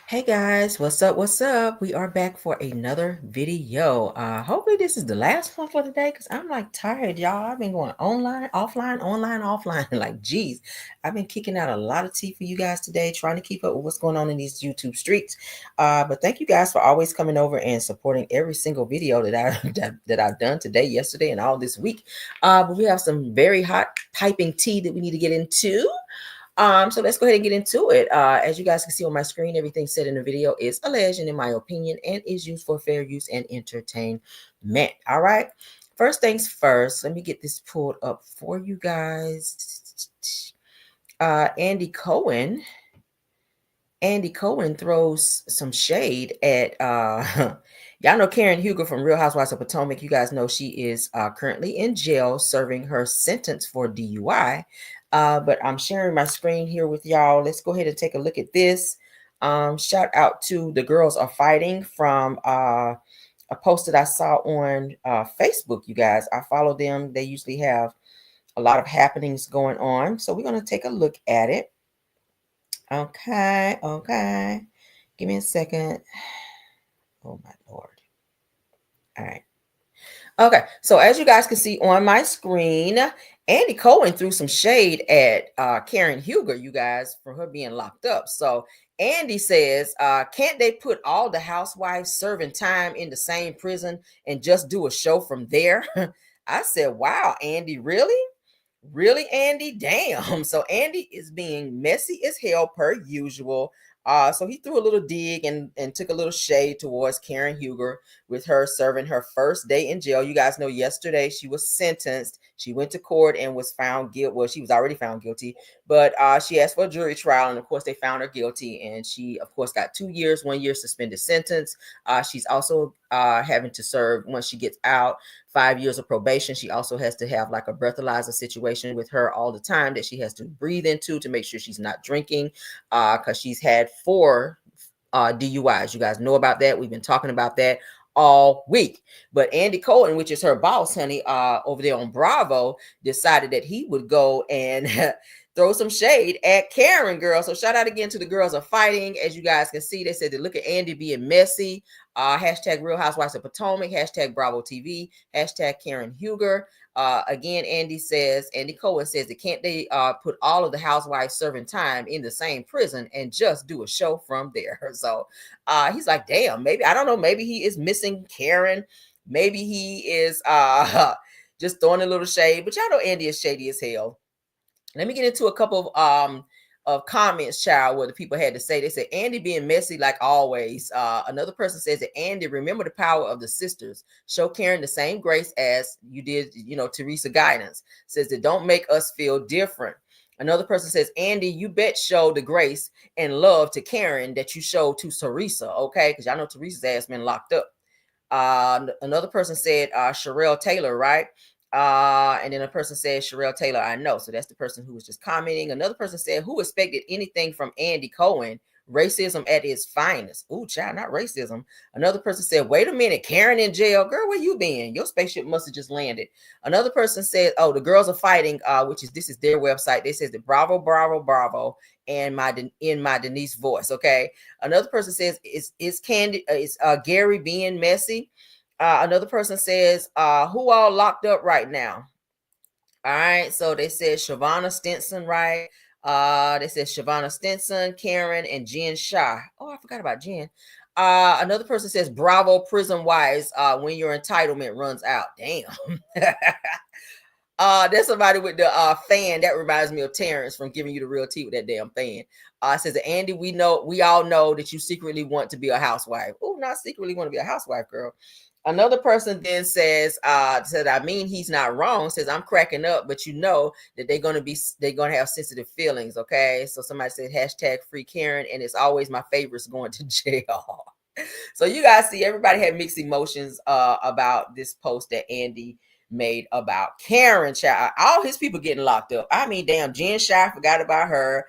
Hey guys, what's up? What's up? We are back for another video. Hopefully this is the last one for today because I'm like tired, y'all. I've been going online, offline, online, offline. Like, geez, I've been kicking out a lot of tea for you guys today, trying to keep up with what's going on in these YouTube streets. But thank you guys for always coming over and supporting every single video that I've done today, yesterday, and all this week. But we have some very hot piping tea that we need to get into. So let's go ahead and get into it. As you guys can see on my screen, everything said in the video is alleged and in my opinion and is used for fair use and entertainment. All right. First things first, let me get this pulled up for you guys. Andy Cohen throws some shade at y'all know Karen Huger from Real Housewives of Potomac. You guys know she is currently in jail serving her sentence for DUI. But I'm sharing my screen here with y'all. Let's go ahead and take a look at this. Shout out to The Girls Are Fighting from a post that I saw on Facebook, you guys. I follow them. They usually have a lot of happenings going on. So we're going to take a look at it. Okay. Give me a second. Oh, my Lord. All right. Okay, so as you guys can see on my screen, Andy Cohen threw some shade at Karen Huger, you guys, for her being locked up. So Andy says, can't they put all the housewives serving time in the same prison and just do a show from there? I said, wow, Andy, really? Really, Andy? Damn. So Andy is being messy as hell per usual. So he threw a little dig and took a little shade towards Karen Huger with her serving her first day in jail. You guys know yesterday she was sentenced. She went to court and was found guilty. Well, she was already found guilty, but she asked for a jury trial, and of course they found her guilty. And she, of course, got 2 years, 1 year suspended sentence. She's also having to serve once she gets out 5 years of probation. She also has to have like a breathalyzer situation with her all the time that she has to breathe into to make sure she's not drinking, because she's had 4 DUIs. You guys know about that. We've been talking about that all week. But Andy Cohen, which is her boss, honey, over there on Bravo, decided that he would go and throw some shade at Karen, girl. So shout out again to The Girls Are Fighting. As you guys can see, they said to look at Andy being messy. Hashtag Real Housewives of Potomac, hashtag Bravo TV, hashtag Karen Huger. Again, Andy Cohen says that can't they put all of the housewives serving time in the same prison and just do a show from there? So he's like, damn, maybe, I don't know, maybe he is missing Karen. Maybe he is just throwing a little shade, but y'all know Andy is shady as hell. Let me get into a couple of comments, child, what the people had to say. They said, Andy being messy like always. Another person says that, Andy, remember the power of the sisters. Show Karen the same grace as you did, Teresa Guidance. Says that don't make us feel different. Another person says, Andy, you bet show the grace and love to Karen that you showed to Teresa, okay? Because y'all know Teresa's ass been locked up. Another person said, Sherelle Taylor, right? And then a person said, Sherelle Taylor, I know. So that's the person who was just commenting. Another person said, who expected anything from Andy Cohen? Racism at its finest. Ooh, child, not racism. Another person said, wait a minute, Karen in jail. Girl, where you been? Your spaceship must have just landed. Another person said, oh, The Girls Are Fighting, this is their website. They says that bravo, bravo, bravo, and in my Denise voice. Okay. Another person says, is Gary being messy? Another person says, who all locked up right now? All right. So they said Shavonna Stinson, right? They said Shavonna Stinson, Karen, and Jen Shah. Oh, I forgot about Jen. Another person says, bravo, prison wise, when your entitlement runs out. Damn. There's somebody with the fan that reminds me of Terrence from Giving You the Real Tea with that damn fan. Says, Andy, we all know that you secretly want to be a housewife. Oh, not secretly want to be a housewife, girl. Another person then says, I mean, he's not wrong. Says, I'm cracking up, but you know that they're gonna have sensitive feelings. Okay. So somebody said hashtag free Karen, and it's always my favorites going to jail. So you guys see, everybody had mixed emotions about this post that Andy made about Karen. Child, all his people getting locked up. I mean, damn, Jen Shah, forgot about her.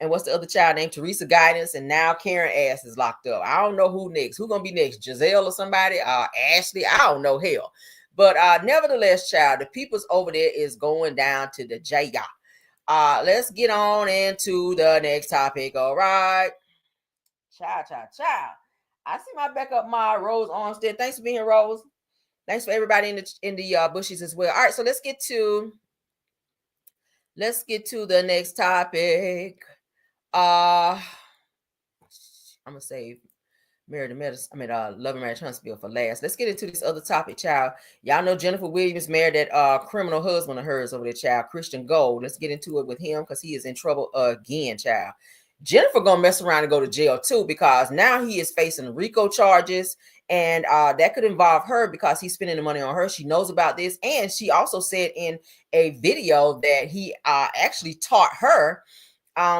And what's the other child named? Teresa Guidance, and now Karen ass is locked up. I don't know who next. Who gonna be next? Giselle or somebody? Ashley? I don't know. Hell. But nevertheless, child, the people's over there is going down to the jail. Let's get on into the next topic. All right. Child, child, child. I see my backup mod, Rose Armstead. Thanks for being here, Rose. Thanks for everybody in the bushes as well. All right, so let's get to the next topic. I'm gonna save Married to Medicine. Love and Marriage Huntsville for last. Let's get into this other topic, child. Y'all know Jennifer Williams married that criminal husband of hers over there, child, Christian Gold. Let's get into it with him because he is in trouble again, child. Jennifer gonna mess around and go to jail too because now he is facing RICO charges, and that could involve her because he's spending the money on her. She knows about this, and she also said in a video that he actually taught her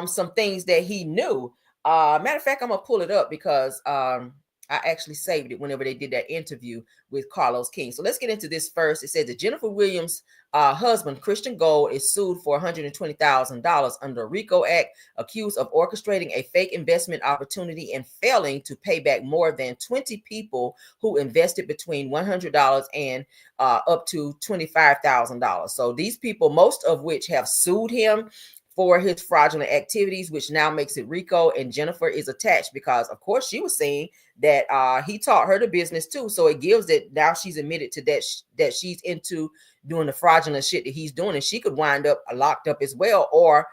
some things that he knew. Matter of fact, I'm gonna pull it up because I actually saved it whenever they did that interview with Carlos King. So let's get into this first. It says that Jennifer Williams' husband, Christian Gold, is sued for $120,000 under a RICO Act, accused of orchestrating a fake investment opportunity and failing to pay back more than 20 people who invested between $100 and up to $25,000. So these people, most of which have sued him for his fraudulent activities, which now makes it RICO, and Jennifer is attached because, of course, she was saying that he taught her the business too. So it gives that now she's admitted to that she's into doing the fraudulent shit that he's doing, and she could wind up locked up as well, or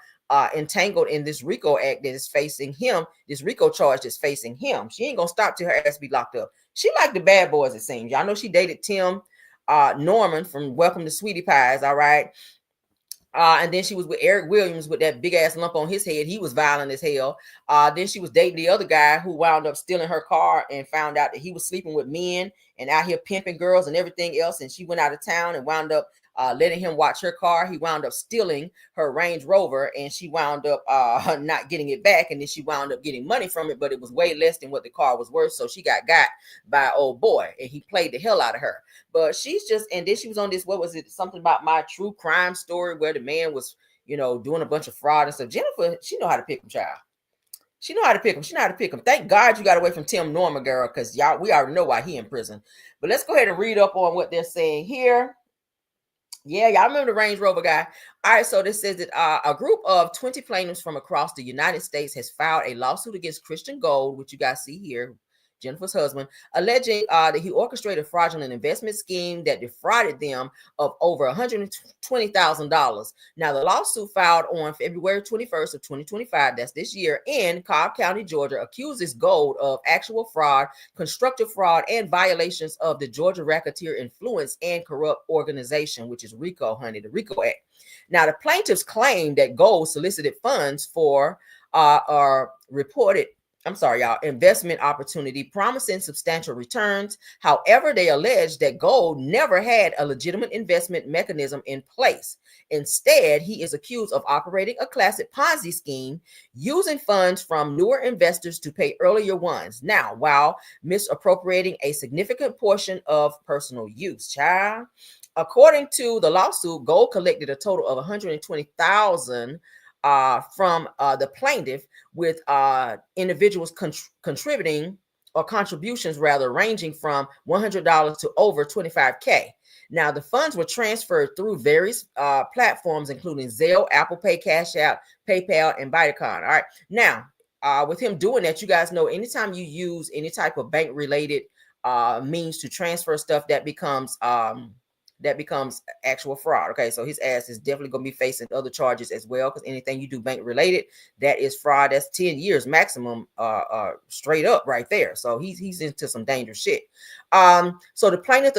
entangled in this RICO act that is facing him, this RICO charge that's facing him. She ain't gonna stop till her ass be locked up. She like the bad boys, it seems. Y'all know she dated Tim Norman from Welcome to Sweetie Pies, all right? And then she was with Eric Williams with that big ass lump on his head. He was violent as hell. Then she was dating the other guy who wound up stealing her car and found out that he was sleeping with men and out here pimping girls and everything else. And she went out of town and wound up letting him watch her car. He wound up stealing her Range Rover, and she wound up not getting it back. And then she wound up getting money from it, but it was way less than what the car was worth. So she got by an old boy, and he played the hell out of her. But she's just, and then she was on this, what was it? Something about My True Crime Story, where the man was, doing a bunch of fraud and stuff. Jennifer, she know how to pick them, child. She know how to pick them. She know how to pick them. Thank God you got away from Tim Norman, girl, because we already know why he in prison. But let's go ahead and read up on what they're saying here. Yeah, y'all remember the Range Rover guy. All right, so this says that a group of 20 plaintiffs from across the United States has filed a lawsuit against Christian Gold, which you guys see here, Jennifer's husband, alleging that he orchestrated a fraudulent investment scheme that defrauded them of over $120,000. Now, the lawsuit filed on February 21st of 2025, that's this year, in Cobb County, Georgia, accuses Gold of actual fraud, constructive fraud, and violations of the Georgia Racketeer Influence and Corrupt Organization, which is RICO, honey, the RICO Act. Now, the plaintiffs claim that Gold solicited funds for investment opportunity, promising substantial returns. However, they allege that Gold never had a legitimate investment mechanism in place. Instead, he is accused of operating a classic Ponzi scheme, using funds from newer investors to pay earlier ones. Now, while misappropriating a significant portion of personal use, child. According to the lawsuit, Gold collected a total of $120,000 from the plaintiff, with individuals contributing, or contributions rather, ranging from $100 to over $25K. Now, the funds were transferred through various platforms, including Zelle, Apple Pay, Cash App, PayPal, and Bitcoin. All right. Now, with him doing that, you guys know anytime you use any type of bank-related means to transfer stuff, that becomes actual fraud. Okay, so his ass is definitely going to be facing other charges as well, because anything you do bank related, that is fraud. That's 10 years maximum, straight up right there. So he's into some dangerous shit. So the plaintiffs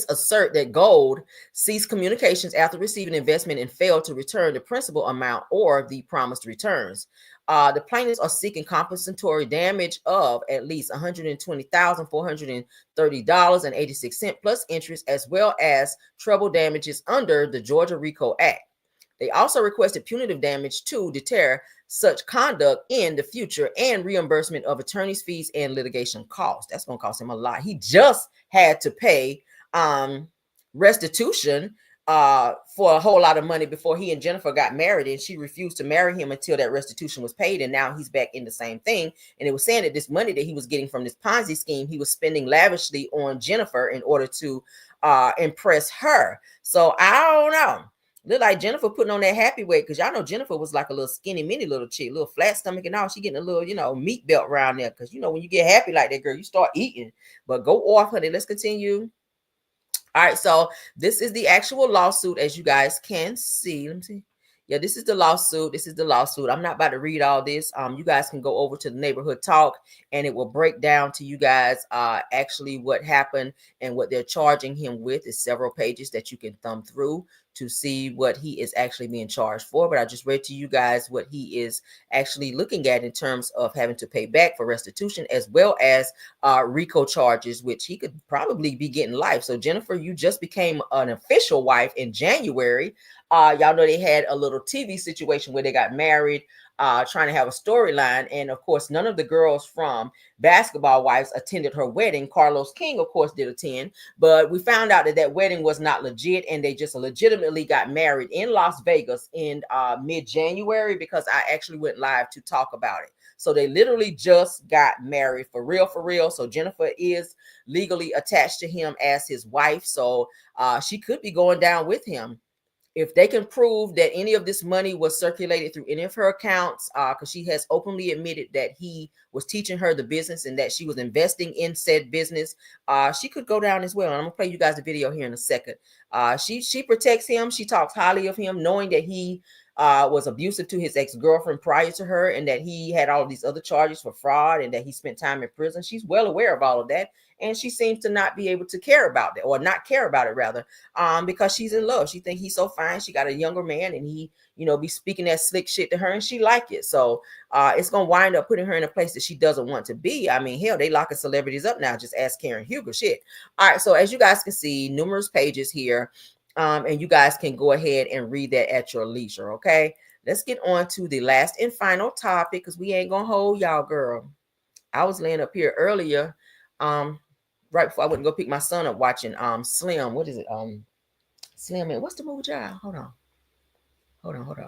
assert that Gold ceased communications after receiving investment and failed to return the principal amount or the promised returns. The plaintiffs are seeking compensatory damage of at least $120,430.86 plus interest, as well as treble damages under the Georgia RICO Act. They also requested punitive damage to deter such conduct in the future and reimbursement of attorney's fees and litigation costs. That's going to cost him a lot. He just had to pay restitution for a whole lot of money before he and Jennifer got married, and she refused to marry him until that restitution was paid, and now he's back in the same thing. And it was saying that this money that he was getting from this Ponzi scheme, he was spending lavishly on Jennifer in order to impress her. So I don't know. Look like Jennifer putting on that happy weight, because y'all know Jennifer was like a little skinny mini little chick, little flat stomach and all. She getting a little, meat belt around there, because when you get happy like that, girl, you start eating. But go off, honey. Let's continue. All right, so this is the actual lawsuit, as you guys can see. Let me see. Yeah, this is the lawsuit. This is the lawsuit. I'm not about to read all this. You guys can go over to the neighborhood talk, and it will break down to you guys actually what happened and what they're charging him with. Is several pages that you can thumb through to see what he is actually being charged for. But I just read to you guys what he is actually looking at in terms of having to pay back for restitution, as well as RICO charges, which he could probably be getting life. So Jennifer, you just became an official wife in January. Y'all know they had a little TV situation where they got married, trying to have a storyline. And of course, none of the girls from Basketball Wives attended her wedding. Carlos King, of course, did attend, but we found out that wedding was not legit, and they just legitimately got married in Las Vegas in mid-January, because I actually went live to talk about it. So they literally just got married for real, for real. So Jennifer is legally attached to him as his wife. So she could be going down with him. If they can prove that any of this money was circulated through any of her accounts, because she has openly admitted that he was teaching her the business and that she was investing in said business, she could go down as well. And I'm gonna play you guys the video here in a second. She protects him. She talks highly of him, knowing that he was abusive to his ex-girlfriend prior to her, and that he had all of these other charges for fraud, and that he spent time in prison. She's well aware of all of that, and she seems to not be able to care about it, or not care about it rather, because she's in love. She thinks he's so fine. She got a younger man, and he, be speaking that slick shit to her, and she like it. So it's gonna wind up putting her in a place that she doesn't want to be. I mean, hell, they locking celebrities up now. Just ask Karen Huger. Shit. All right. So as you guys can see, numerous pages here. And you guys can go ahead and read that at your leisure. Okay. Let's get on to the last and final topic, because we ain't gonna hold y'all, girl. I was laying up here earlier, right before I went to go pick my son up, watching Slim. What is it? Slim, man. What's the movie, child? Hold on. Hold on. Hold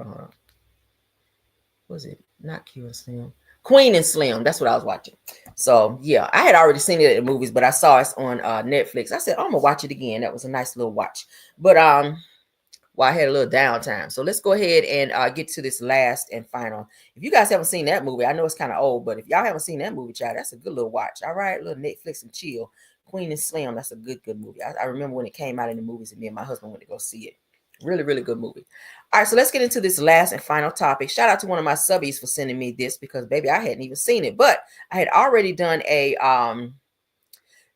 on. Was it not Q and Slim? Queen and Slim. That's what I was watching. So yeah, I had already seen it at the movies, but I saw it on Netflix. I said, oh, I'm gonna watch it again. That was a nice little watch. But well, I had a little downtime. So let's go ahead and get to this last and final. If you guys haven't seen that movie, I know it's kind of old, but if y'all haven't seen that movie, child, that's a good little watch. All right, a little Netflix and chill. Queen and Slim, that's a good movie. I remember when it came out in the movies, and me and my husband went to go see it. Really good movie. All right, so let's get into this last and final topic. Shout out to one of my subbies for sending me this, because baby, I hadn't even seen it, but I had already done a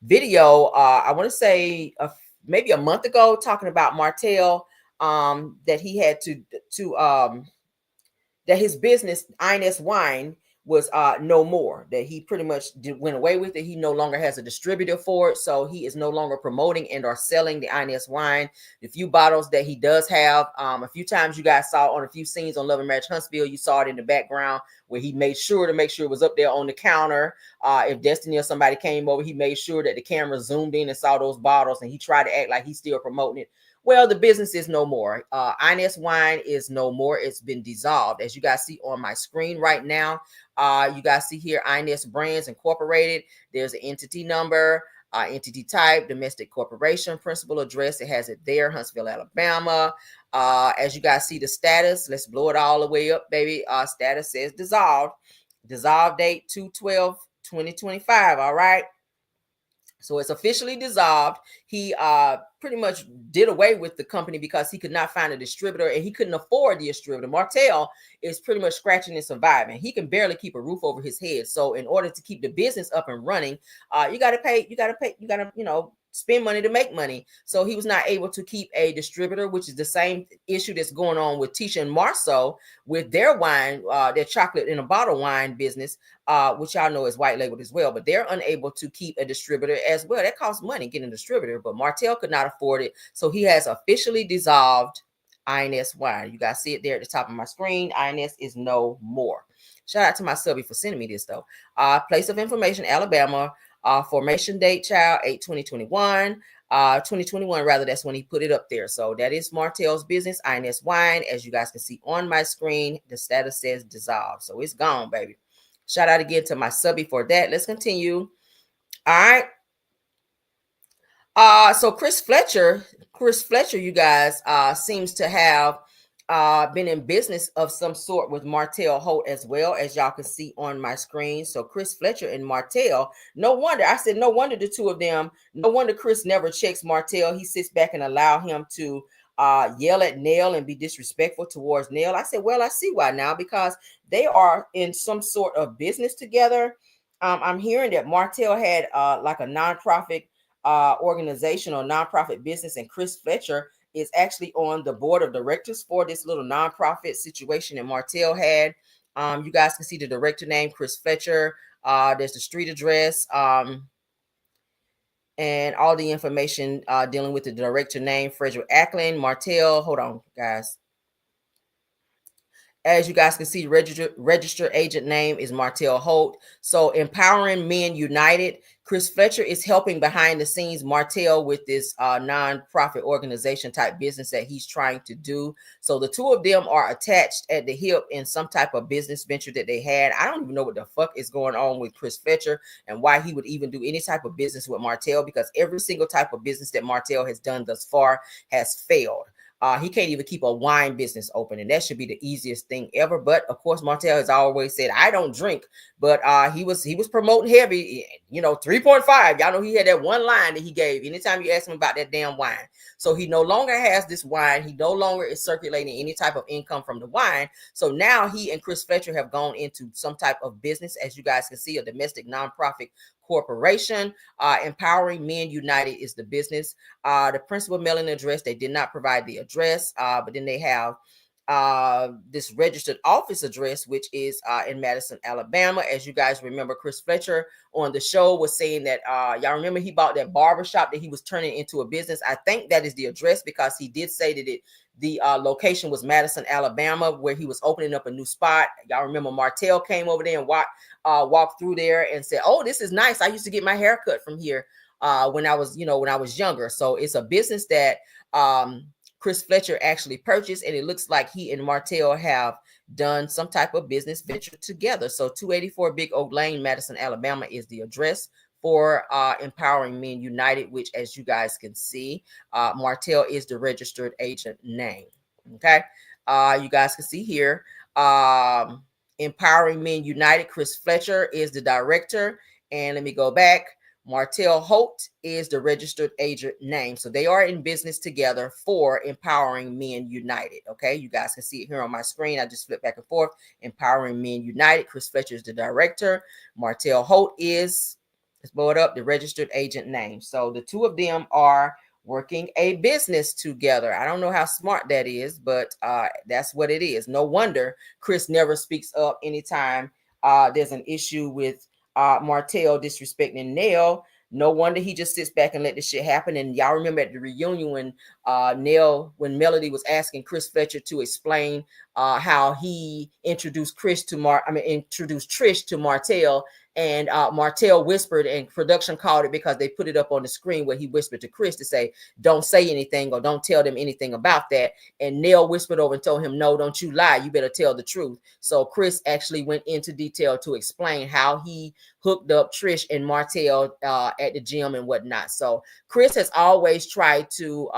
video, I want to say maybe a month ago, talking about Martell, that he had to that his business INS Wine was no more, that he pretty much went away with it. He no longer has a distributor for it, so he is no longer promoting and or selling the INS Wine. The few bottles that he does have, a few times you guys saw on a few scenes on Love and Marriage Huntsville, you saw it in the background where he made sure to make sure it was up there on the counter. If Destiny or somebody came over, he made sure that the camera zoomed in and saw those bottles, and he tried to act like he's still promoting it. Well, the business is no more. INS Wine is no more. It's been dissolved. As you guys see on my screen right now, you guys see here INS Brands Incorporated. There's an entity number, entity type, domestic corporation, principal address. It has it there, Huntsville, Alabama. As you guys see the status, let's blow it all the way up, baby. Status says dissolved. Dissolved date 2/12/2025. All right. So it's officially dissolved. He pretty much did away with the company because he could not find a distributor, and he couldn't afford the distributor. Martell is pretty much scratching and surviving. He can barely keep a roof over his head. So in order to keep the business up and running, you got to spend money to make money. So he was not able to keep a distributor, which is the same issue that's going on with Tisha and Marceau with their wine, their chocolate in a bottle wine business, which y'all know is white labeled as well, but they're unable to keep a distributor as well. That costs money getting a distributor, but Martell could not afford it. So he has officially dissolved INS Wine. You guys see it there at the top of my screen. INS is no more. Shout out to my subby for sending me this though. Place of information, Alabama. Formation date, child, 8/20/21. 2021 rather, that's when he put it up there. So that is Martell's business, INS Wine. As you guys can see on my screen, the status says dissolved. So it's gone, baby. Shout out again to my subby for that. Let's continue. All right. So Chris Fletcher, you guys, seems to have been in business of some sort with Martell Holt as well, as y'all can see on my screen. So Chris Fletcher and Martell, no wonder, I said, no wonder the two of them, no wonder Chris never checks Martell. He sits back and allow him to yell at Nell and be disrespectful towards Nell. I said, well, I see why now, because they are in some sort of business together. I'm hearing that Martell had like a nonprofit organization or nonprofit business, and Chris Fletcher is actually on the board of directors for this little nonprofit situation that Martell had. You guys can see the director name, Chris Fletcher. There's the street address, and all the information dealing with the director name, Frederick Ackland. Martell, hold on, guys. As you guys can see, registered agent name is Martell Holt. So Empowering Men United, Chris Fletcher is helping behind the scenes Martell with this non-profit organization type business that he's trying to do. So the two of them are attached at the hip in some type of business venture that they had. I don't even know what the fuck is going on with Chris Fletcher and why he would even do any type of business with Martell, because every single type of business that Martell has done thus far has failed. He can't even keep a wine business open, and that should be the easiest thing ever. But of course, Martell has always said, "I don't drink," but he was promoting heavy, 3.5. Y'all know he had that one line that he gave anytime you ask him about that damn wine. So he no longer has this wine. He no longer is circulating any type of income from the wine. So now he and Chris Fletcher have gone into some type of business, as you guys can see, a domestic nonprofit corporation. Empowering Men United is the business. The principal mailing address, they did not provide the address, but then they have this registered office address, which is in Madison, Alabama. As you guys remember, Chris Fletcher on the show was saying that y'all remember he bought that barbershop that he was turning into a business. I think that is the address, because he did say that the location was Madison, Alabama, where he was opening up a new spot. Y'all remember Martell came over there and walked through there and said, "Oh, this is nice. I used to get my hair cut from here when I was younger." So it's a business that Chris Fletcher actually purchased, and it looks like he and Martell have done some type of business venture together. So 284 Big Oak Lane, Madison, Alabama is the address for Empowering Men United, which, as you guys can see, Martell is the registered agent name. Okay. You guys can see here, Empowering Men United, Chris Fletcher is the director. And let me go back. Martell Holt is the registered agent name. So they are in business together for Empowering Men United. Okay, you guys can see it here on my screen. I just flip back and forth. Empowering Men United. Chris Fletcher is the director. Martell Holt is, let's blow it up, the registered agent name. So the two of them are working a business together. I don't know how smart that is, but that's what it is. No wonder Chris never speaks up anytime there's an issue with Martell disrespecting Nell. No wonder he just sits back and let this shit happen. And y'all remember at the reunion when when Melody was asking Chris Fletcher to explain how he introduced Trish to Martell, and Martell whispered, and production called it because they put it up on the screen where he whispered to Chris to say, "Don't say anything or don't tell them anything about that." And Nell whispered over and told him, "No, don't you lie. You better tell the truth." So Chris actually went into detail to explain how he hooked up Trish and Martell at the gym and whatnot. So Chris has always tried to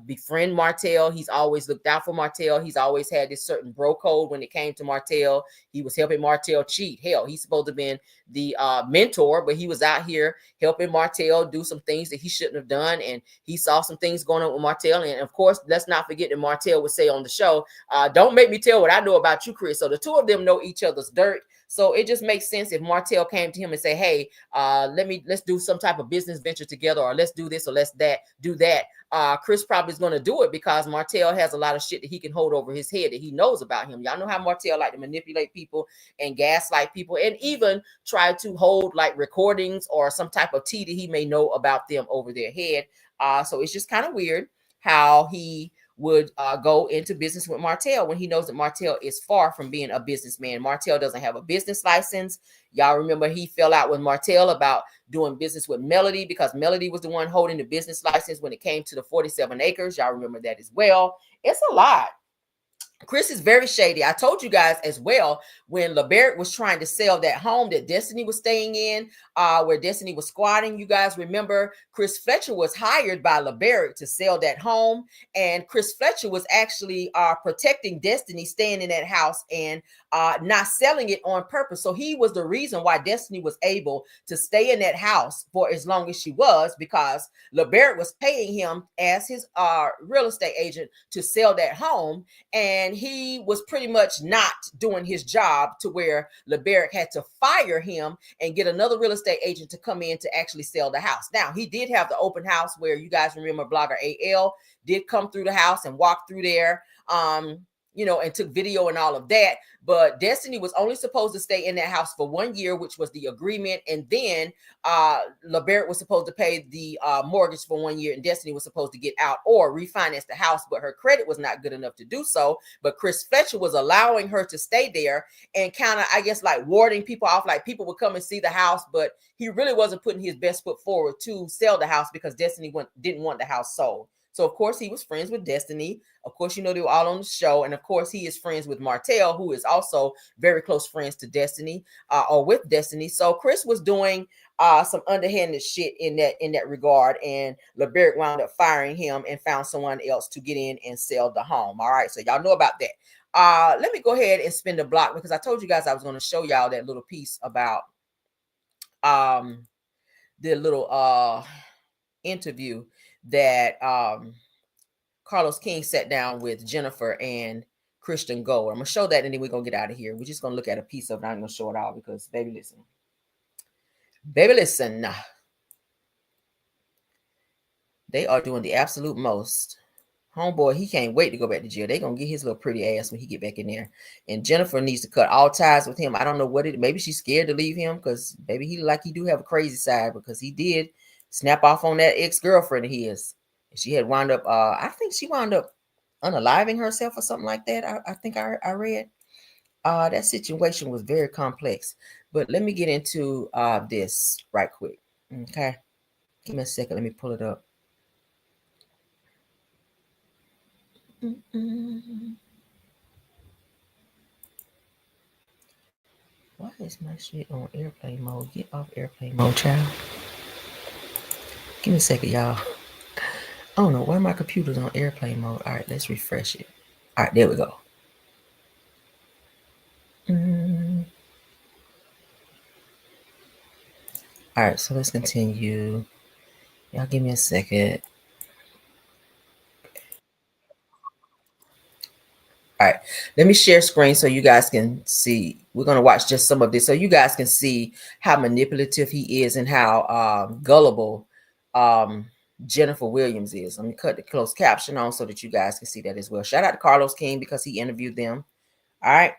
befriend Martell. He's always looked out for Martell. He's always had this certain bro code when it came to Martell. He was helping Martell cheat. Hell, he's supposed to have been the mentor, but he was out here helping Martell do some things that he shouldn't have done. And he saw some things going on with Martell. And of course, let's not forget that Martell would say on the show, "Don't make me tell what I know about you, Chris." So the two of them know each other's dirt. So it just makes sense if Martell came to him and say, "Hey, let's do some type of business venture together, or let's do this, or let's do that." Chris probably is going to do it because Martell has a lot of shit that he can hold over his head that he knows about him. Y'all know how Martell like to manipulate people and gaslight people, and even try to hold like recordings or some type of tea that he may know about them over their head. So it's just kind of weird how he would go into business with Martell when he knows that Martell is far from being a businessman. Martell doesn't have a business license. Y'all remember he fell out with Martell about doing business with Melody because Melody was the one holding the business license when it came to the 47 acres. Y'all remember that as well. It's a lot. Chris is very shady. I told you guys as well when LeBaric was trying to sell that home that Destiny was staying in, where Destiny was squatting. You guys remember Chris Fletcher was hired by LeBaric to sell that home, and Chris Fletcher was actually protecting Destiny staying in that house and not selling it on purpose. So he was the reason why Destiny was able to stay in that house for as long as she was, because LeBaric was paying him as his real estate agent to sell that home. And he was pretty much not doing his job to where LeBaric had to fire him and get another real estate agent to come in to actually sell the house. Now, he did have the open house where you guys remember blogger AL did come through the house and walk through there, you know, and took video and all of that. But Destiny was only supposed to stay in that house for 1 year, which was the agreement. And then LeBaric was supposed to pay the mortgage for 1 year, and Destiny was supposed to get out or refinance the house, but her credit was not good enough to do so. But Chris Fletcher was allowing her to stay there and kind of, I guess, like warding people off. Like people would come and see the house, but he really wasn't putting his best foot forward to sell the house because Destiny didn't want the house sold. So, of course, he was friends with Destiny. Of course, you know, they were all on the show. And, of course, he is friends with Martell, who is also very close friends to Destiny or with Destiny. So, Chris was doing some underhanded shit in that regard. And LeBaric wound up firing him and found someone else to get in and sell the home. All right. So, y'all know about that. Let me go ahead and spin the block because I told you guys I was going to show y'all that little piece about the little interview that Carlos King sat down with Jennifer and Christian Gold. I'm gonna show that and then we're gonna get out of here. We're just gonna look at a piece of it. I'm gonna show it all because baby listen, they are doing the absolute most. Homeboy, he can't wait to go back to jail. They're gonna get his little pretty ass when he get back in there. And Jennifer needs to cut all ties with him. I don't know what it, maybe she's scared to leave him because maybe he do have a crazy side because he did snap off on that ex-girlfriend of his. She had wound up, I think she wound up unaliving herself or something like that. I think I read. That situation was very complex. But let me get into this right quick. Okay. Give me a second. Let me pull it up. Why is my shit on airplane mode? Get off airplane mode, child. Give me a second, y'all. I don't know why my computer's on airplane mode. All right, let's refresh it. All right, there we go. All right, so let's continue. Y'all give me a second. All right, let me share screen so you guys can see. We're going to watch just some of this so you guys can see how manipulative he is and how gullible Jennifer Williams is. Let me cut the closed caption on so that you guys can see that as well. Shout out to Carlos King because he interviewed them. All right.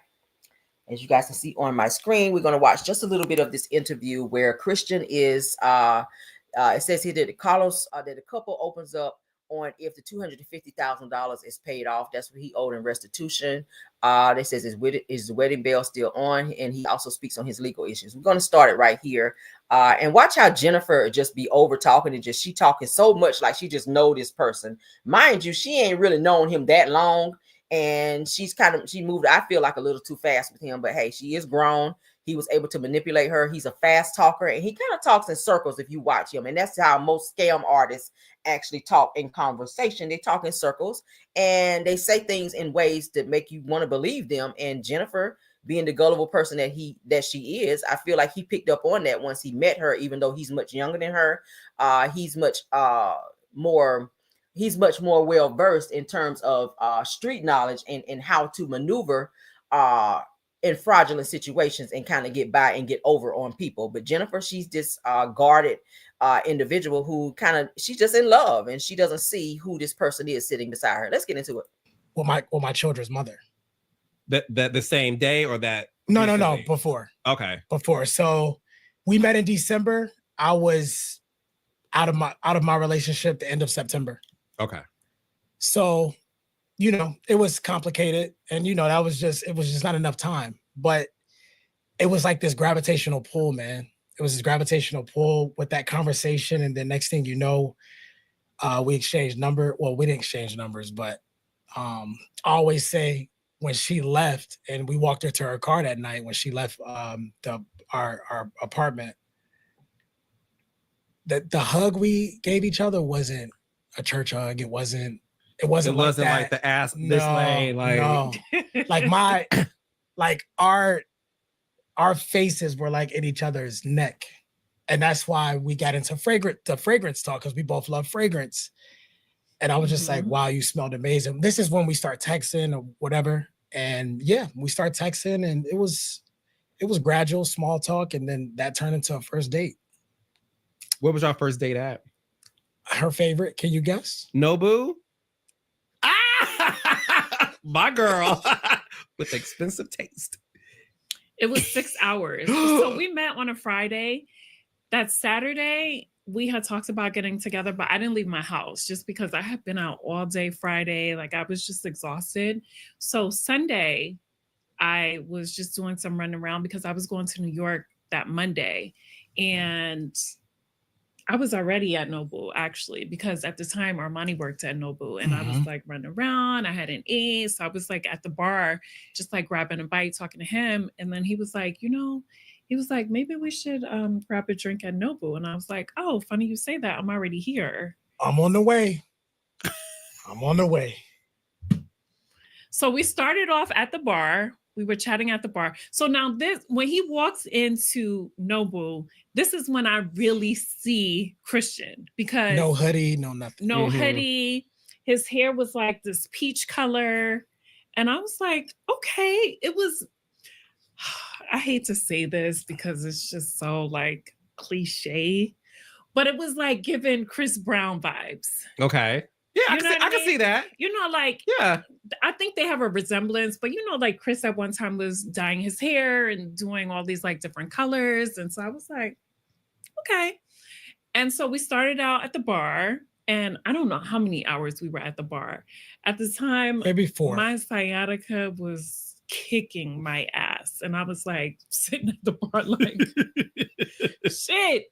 As you guys can see on my screen, we're going to watch just a little bit of this interview where Christian is, it says here that Carlos, that the couple opens up on if the $250,000 is paid off. That's what he owed in restitution. They says is the wedding bell still on, and he also speaks on his legal issues. We're going to start it right here, and watch how Jennifer just be over talking and just she talking so much like she just know this person. Mind you, she ain't really known him that long, and she moved. I feel like a little too fast with him, but hey, she is grown. He was able to manipulate her. He's a fast talker, and he kind of talks in circles if you watch him. And that's how most scam artists actually talk in conversation. They talk in circles, and they say things in ways that make you want to believe them. And Jennifer, being the gullible person that she is, I feel like he picked up on that once he met her, even though he's much younger than her. He's much more well-versed in terms of street knowledge and how to maneuver in fraudulent situations and kind of get by and get over on people. But Jennifer, she's this guarded individual who she's just in love and she doesn't see who this person is sitting beside her. Let's get into it. Well, my children's mother. The same day or that? No, before. Okay. Before. So we met in December. I was out of my relationship the end of September. Okay. So, it was complicated, and it was just not enough time. But it was like this gravitational pull, man. It was this gravitational pull with that conversation, and the next thing you know, we exchanged number. Well, we didn't exchange numbers, but I always say when she left and we walked her to her car that night, when she left our apartment, the hug we gave each other wasn't a church hug. It wasn't like the ass this way. Like like our faces were like in each other's neck. And that's why we got into the fragrance talk, because we both love fragrance. And I was just like, wow, you smelled amazing. This is when we start texting or whatever. And yeah, we start texting, and it was gradual, small talk, and then that turned into a first date. Where was our first date at? Her favorite, can you guess? Nobu? Ah! My girl with expensive taste. It was 6 hours. So we met on a Friday. That Saturday, we had talked about getting together, but I didn't leave my house just because I had been out all day Friday. Like, I was just exhausted. So Sunday, I was just doing some running around because I was going to New York that Monday. And I was already at Nobu, actually, because at the time Armani worked at Nobu, and I was like running around. I hadn't ate. So I was like at the bar, just like grabbing a bite, talking to him. And then he was like, maybe we should grab a drink at Nobu. And I was like, oh, funny you say that. I'm already here. I'm on the way. So we started off at the bar. We were chatting at the bar. So now when he walks into Nobu, this is when I really see Christian, because no hoodie, no nothing. No hoodie. His hair was like this peach color. And I was like, okay, it was, I hate to say this because it's just so like cliche, but it was like giving Chris Brown vibes. Okay. Yeah, I can see that. Yeah. I think they have a resemblance, but like Chris at one time was dyeing his hair and doing all these like different colors. And so I was like, okay. And so we started out at the bar, and I don't know how many hours we were at the bar. At the time, maybe 4. My sciatica was kicking my ass. And I was like sitting at the bar like, shit.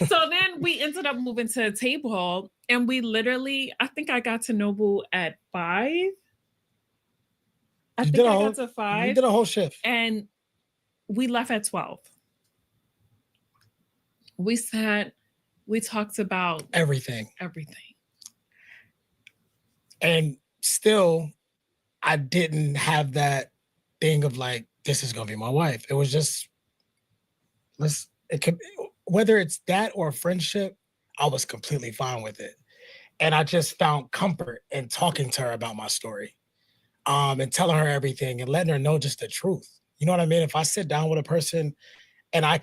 So then we ended up moving to a table, and we literally, I think I got to Nobu at 5. I got to 5. You did a whole shift. And we left at 12. We sat, we talked about everything. And still, I didn't have that thing of like, this is going to be my wife. It was just, whether it's that or a friendship, I was completely fine with it. And I just found comfort in talking to her about my story, and telling her everything and letting her know just the truth. You know what I mean? If I sit down with a person and I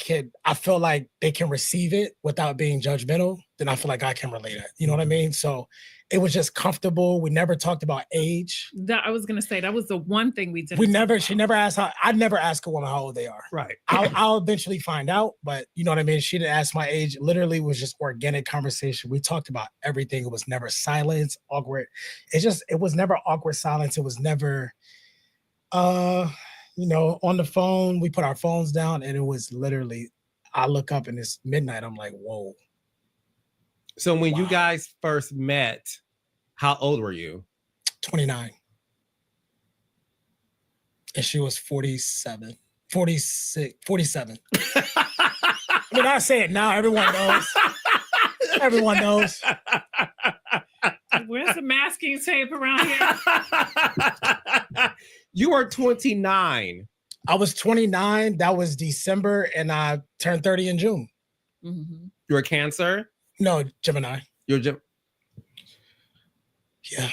feel like they can receive it without being judgmental, then I feel like I can relate it. You know what I mean? So it was just comfortable. We never talked about age. I was going to say, that was the one thing we did. She never asked I'd never ask a woman how old they are. Right. I'll eventually find out, but you know what I mean? She didn't ask my age. Literally was just organic conversation. We talked about everything. It was never silence, awkward. It was never awkward silence. It was never, on the phone, we put our phones down, and it was literally, I look up and it's midnight. I'm like, whoa. So when you guys first met, how old were you? 29. And she was 47. 46, 47. I mean, I say it now. Everyone knows. Everyone knows. Where's the masking tape around here? You were 29. I was 29. That was December, and I turned 30 in June. Mm-hmm. You're a Cancer? No, Gemini. You're Gemini. Yeah.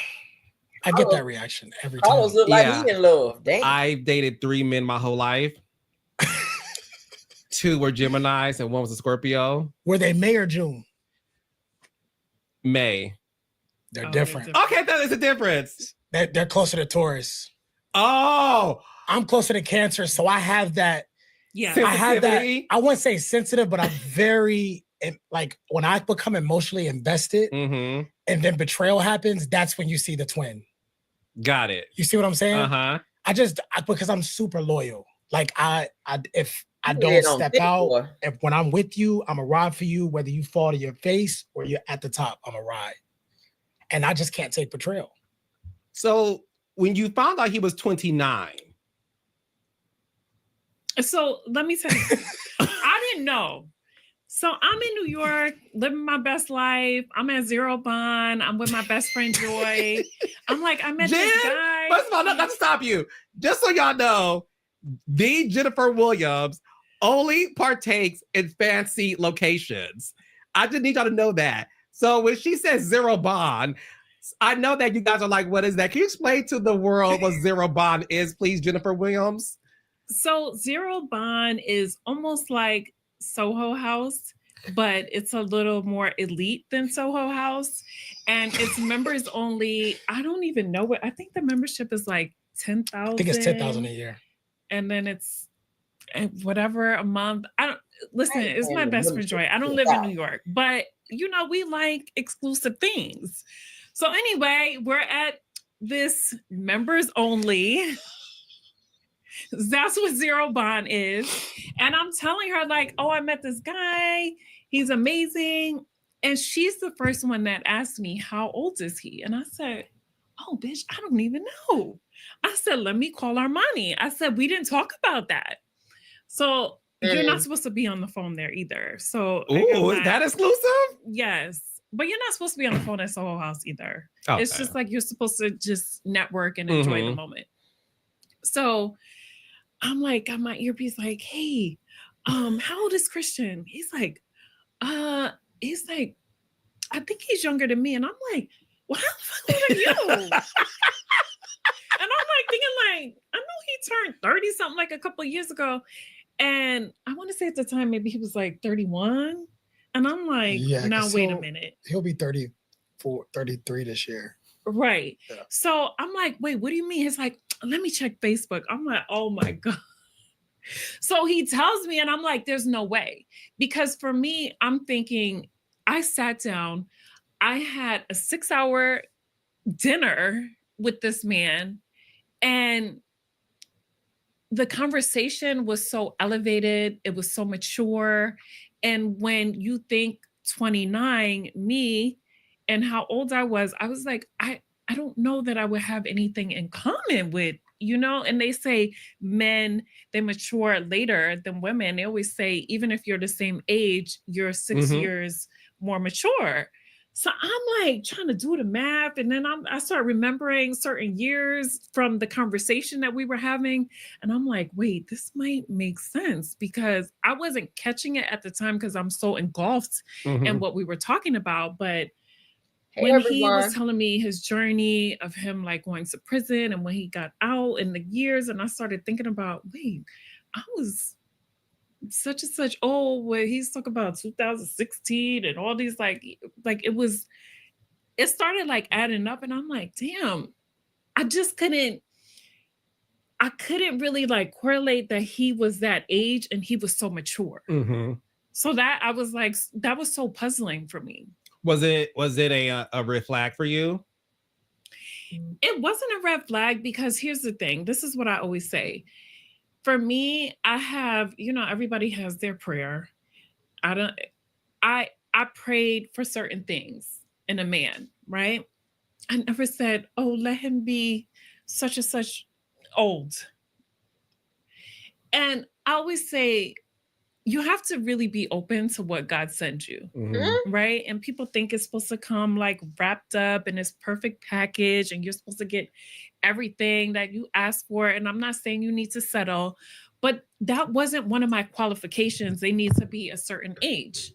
I get that reaction every time. Carlos look like he in love. Damn. I've dated 3 men my whole life. 2 were Geminis and 1 was a Scorpio. Were they May or June? May. They're different. Okay, that is a difference. They're closer to Taurus. Oh. I'm closer to Cancer, so I have that. Yeah. I have that. I wouldn't say sensitive, but I'm very, like, when I become emotionally invested and then betrayal happens, that's when you see the twin. Got it. You see what I'm saying? Uh-huh. Because I'm super loyal. Like, if I don't step out, when I'm with you, I'm a ride for you, whether you fall to your face or you're at the top, I'm a ride. And I just can't take betrayal. So when you found out he was 29. So let me tell you, I didn't know. So I'm in New York, living my best life. I'm at Zero Bond. I'm with my best friend Joy. I'm like, I met this guy. First of all, not to stop you. Just so y'all know, the Jennifer Williams only partakes in fancy locations. I just need y'all to know that. So when she says Zero Bond, I know that you guys are like, what is that? Can you explain to the world what Zero Bond is, please, Jennifer Williams? So Zero Bond is almost like Soho House, but it's a little more elite than Soho House. And it's members only. I don't even know what. I think the membership is like 10,000. I think it's 10,000 a year. And then it's whatever a month. I don't listen, it's my best friend Joy. I don't live in New York, but you know, we like exclusive things. So anyway, we're at this members only. That's what Zero Bond is. And I'm telling her, like, oh, I met this guy. He's amazing. And she's the first one that asked me, how old is he? And I said, oh, bitch, I don't even know. I said, let me call Armani. I said, we didn't talk about that. So you're not supposed to be on the phone there either. So is that exclusive? Yes. But you're not supposed to be on the phone at Soho House either. Okay. It's just like you're supposed to just network and enjoy the moment. So I'm like, got my earpiece like, hey, how old is Christian? He's like, I think he's younger than me. And I'm like, well, how the fuck old are you? And I'm like thinking like, I know he turned 30 something like a couple of years ago. And I want to say at the time, maybe he was like 31. And I'm like, now wait a minute. He'll be 34, 33 this year. Right. Yeah. So I'm like, wait, what do you mean? He's like, let me check Facebook. I'm like, oh my God. So he tells me, and I'm like, there's no way. Because for me, I'm thinking, I sat down, I had a 6-hour dinner with this man, and the conversation was so elevated. It was so mature. And when you think 29, me, and how old I was like, I don't know that I would have anything in common with, you know, and they say men, they mature later than women. They always say, even if you're the same age, you're 6 years more mature. So I'm like trying to do the math. And then I start remembering certain years from the conversation that we were having. And I'm like, wait, this might make sense, because I wasn't catching it at the time because I'm so engulfed in what we were talking about. But when he was telling me his journey of him like going to prison and when he got out and the years, and I started thinking about, wait, I was such and such old, where he's talking about 2016 and all these like it started like adding up, and I'm like, damn, I couldn't really like correlate that he was that age and he was so mature. So that I was like, that was so puzzling for me. Was it a red flag for you? It wasn't a red flag, because here's the thing. This is what I always say. For me, I have, you know, everybody has their prayer. I prayed for certain things in a man, right? I never said, oh, let him be such and such old. And I always say, you have to really be open to what God sends you, right? And people think it's supposed to come like wrapped up in this perfect package, and you're supposed to get everything that you ask for. And I'm not saying you need to settle, but that wasn't one of my qualifications. They need to be a certain age.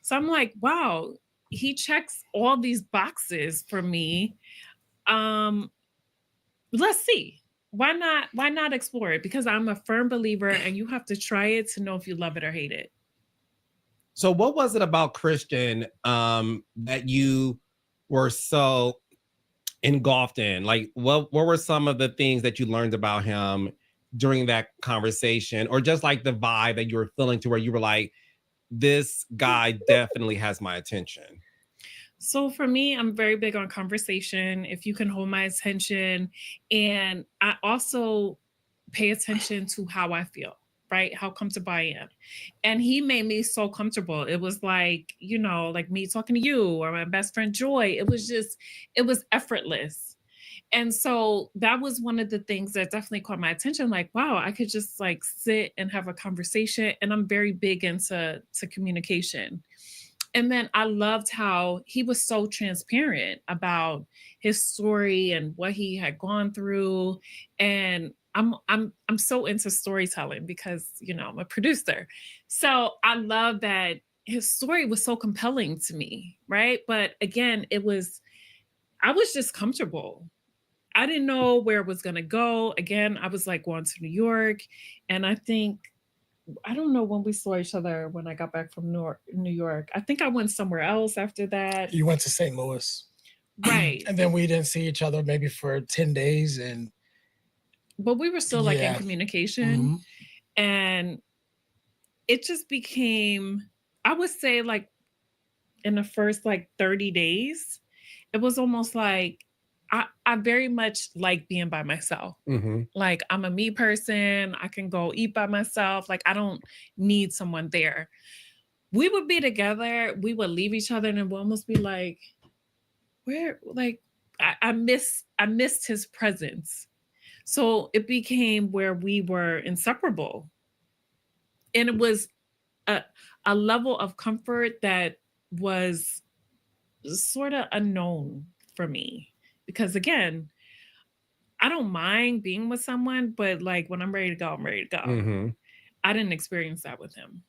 So I'm like, wow, he checks all these boxes for me. Let's see. Why not explore it? Because I'm a firm believer, and you have to try it to know if you love it or hate it. So what was it about Christian that you were so engulfed in? Like, what were some of the things that you learned about him during that conversation, or just like the vibe that you were feeling to where you were like, this guy definitely has my attention? So for me, I'm very big on conversation. If you can hold my attention, and I also pay attention to how I feel, right? How comfortable I am. And he made me so comfortable. It was like, you know, like me talking to you or my best friend Joy. It was effortless. And so that was one of the things that definitely caught my attention. Like, wow, I could just like sit and have a conversation. And I'm very big into communication. And then I loved how he was so transparent about his story and what he had gone through. And I'm so into storytelling because, you know, I'm a producer. So I love that his story was so compelling to me, right? But again, I was just comfortable. I didn't know where it was going to go. Again, I was like going to New York. And I don't know when we saw each other when I got back from New York. I think I went somewhere else after that. You went to St. Louis. Right. And then we didn't see each other maybe for 10 days. But we were still like in communication. Mhm. And it just became, I would say, like in the first like 30 days, it was almost like I very much like being by myself. Mm-hmm. Like I'm a me person. I can go eat by myself. Like I don't need someone there. We would be together. We would leave each other, and it would almost be like, where? Like I missed his presence. So it became where we were inseparable, and it was a level of comfort that was sort of unknown for me. Because again, I don't mind being with someone, but like when I'm ready to go, I'm ready to go. Mm-hmm. I didn't experience that with him.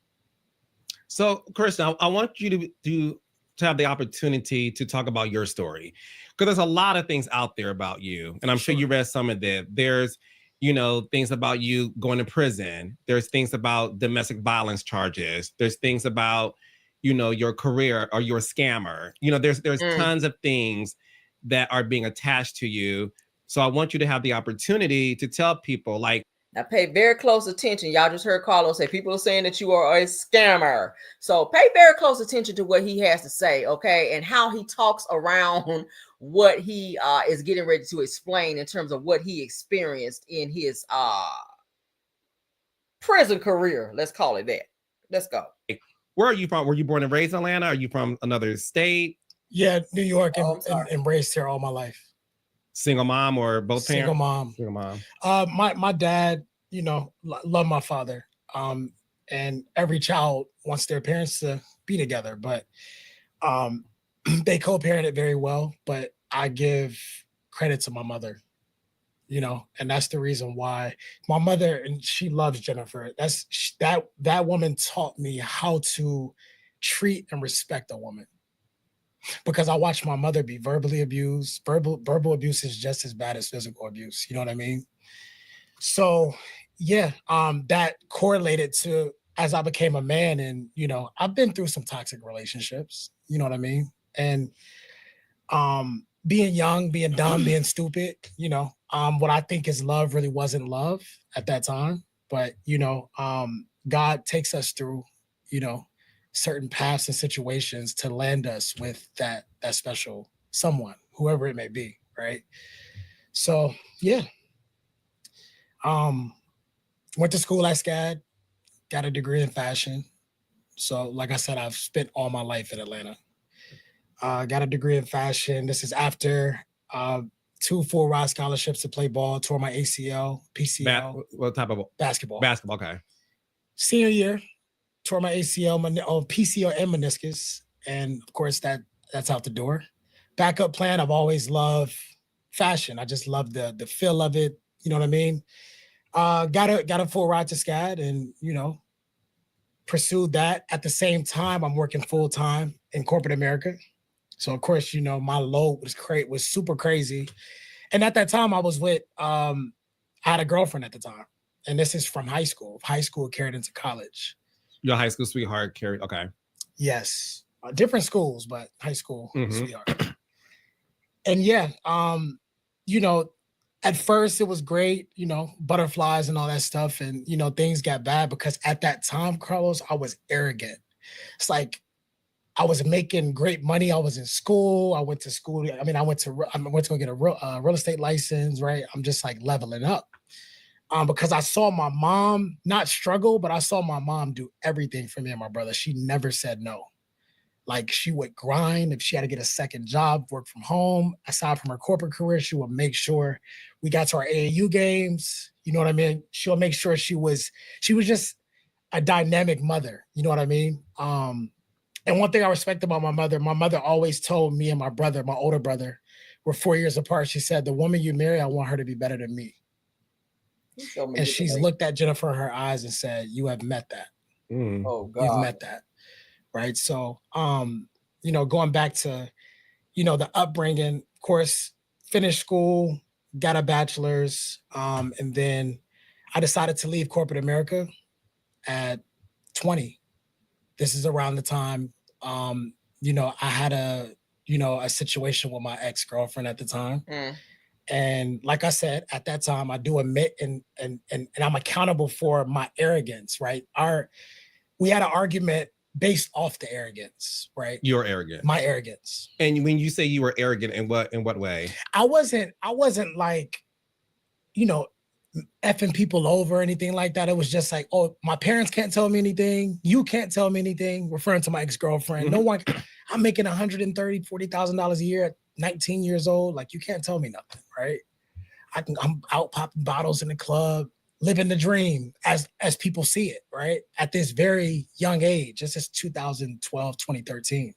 So, Kristen, I want you to have the opportunity to talk about your story, because there's a lot of things out there about you, and I'm sure you read some of them. There's, you know, things about you going to prison. There's things about domestic violence charges. There's things about, you know, your career, or you're a scammer. You know, there's tons of things that are being attached to you. So I want you to have the opportunity to tell people, like, now pay very close attention. Y'all just heard Carlos say people are saying that you are a scammer. So pay very close attention to what he has to say, okay? And how he talks around what he is getting ready to explain in terms of what he experienced in his prison career. Let's call it that. Let's go. Where are you from? Were you born and raised in Atlanta? Are you from another state? Yeah, New York, and raised here all my life. Single mom or both parents? Single mom. Single mom. My dad, you know, loved my father. And every child wants their parents to be together, but they co-parented very well. But I give credit to my mother, you know, and that's the reason why my mother, and she loves Jennifer. That woman taught me how to treat and respect a woman. Because I watched my mother be verbally abused. Verbal abuse is just as bad as physical abuse. You know what I mean? So yeah, that correlated to as I became a man, and you know, I've been through some toxic relationships. You know what I mean? And being young, being dumb, being stupid. You know, what I think is love really wasn't love at that time. But you know, God takes us through, you know, certain paths and situations to land us with that special someone, whoever it may be, right? So yeah. Went to school at SCAD, got a degree in fashion. So like I said, I've spent all my life in Atlanta. Got a degree in fashion. This is after 2 full ride scholarships to play ball, tore my ACL, PCL. What type of basketball? Basketball, okay. Senior year, tore my ACL, PCL and meniscus. And of course that's out the door. Backup plan, I've always loved fashion. I just love the feel of it. You know what I mean? Got a full ride to SCAD, and you know, pursued that. At the same time, I'm working full time in corporate America. So of course, you know, my load was super crazy. And at that time I was with I had a girlfriend at the time. And this is from high school. High school carried into college. Your high school sweetheart carried, okay. Yes. Different schools, but high school sweetheart. And yeah, you know, at first it was great, you know, butterflies and all that stuff. And, you know, things got bad because at that time, Carlos, I was arrogant. It's like I was making great money. I was in school. I went to school. I mean, I went to go get a real estate license, right? I'm just like leveling up. Because I saw my mom not struggle, but I saw my mom do everything for me and my brother. She never said no. Like she would grind if she had to get a second job, work from home. Aside from her corporate career, she would make sure we got to our AAU games. You know what I mean? She'll make sure she was just a dynamic mother. You know what I mean? And one thing I respect about my mother always told me and my brother, my older brother, we're 4 years apart. She said, the woman you marry, I want her to be better than me. And she's looked at Jennifer in her eyes and said, you have met that. Oh God. You've met that. Right. So, you know, going back to, you know, the upbringing, of course, finished school, got a bachelor's. And then I decided to leave corporate America at 20. This is around the time, you know, I had a situation with my ex-girlfriend at the time. And like I said, at that time, I do admit and I'm accountable for my arrogance, right? We had an argument based off the arrogance, right? You're arrogant. My arrogance. And when you say you were arrogant, in what way? I wasn't like, you know, effing people over or anything like that. It was just like, oh, my parents can't tell me anything. You can't tell me anything. Referring to my ex-girlfriend. No one, I'm making $130,000, $40,000 a year at 19 years old. Like, you can't tell me nothing, right? I'm out popping bottles in the club, living the dream as people see it, right? At this very young age. This is 2012, 2013.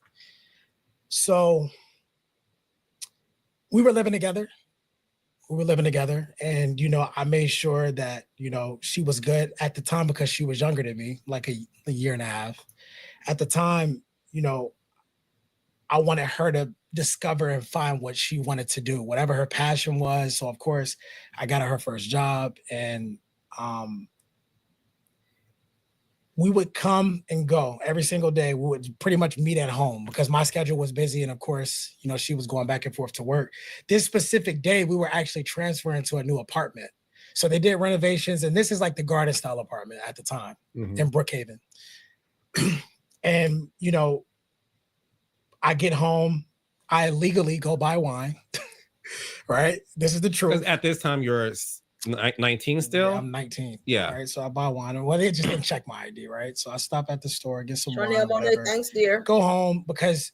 So we were living together. And, you know, I made sure that, you know, she was good at the time because she was younger than me, like a year and a half. At the time, you know, I wanted her to discover and find what she wanted to do, whatever her passion was. So, of course, I got her first job, and we would come and go every single day. We would pretty much meet at home because my schedule was busy. And of course, you know, she was going back and forth to work. This specific day, we were actually transferring to a new apartment. So they did renovations, and this is like the garden style apartment at the time in Brookhaven. And, you know, I get home, I legally go buy wine, right? This is the truth. Because at this time you're 19 still? Yeah, I'm 19. Yeah. Right. So I buy wine. Well, they just didn't check my ID, right? So I stop at the store, get some wine. Thanks, dear. Go home because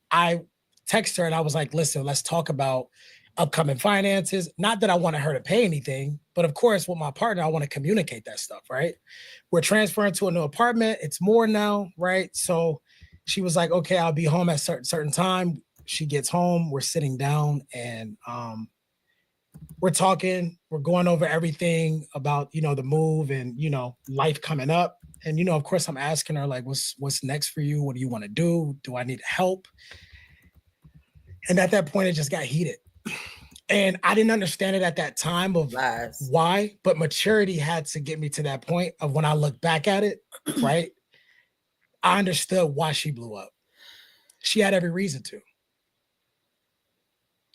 I text her and I was like, listen, let's talk about upcoming finances. Not that I wanted her to pay anything, but of course, with my partner, I want to communicate that stuff, right? We're transferring to a new apartment. It's more now, right? So she was like, okay, I'll be home at certain time. She gets home, we're sitting down, and we're talking, we're going over everything about, you know, the move and, you know, life coming up. And, you know, of course I'm asking her like, what's next for you? What do you want to do? Do I need help? And at that point, it just got heated. And I didn't understand it at that time of why, but maturity had to get me to that point of when I look back at it, right? I understood why she blew up. She had every reason to.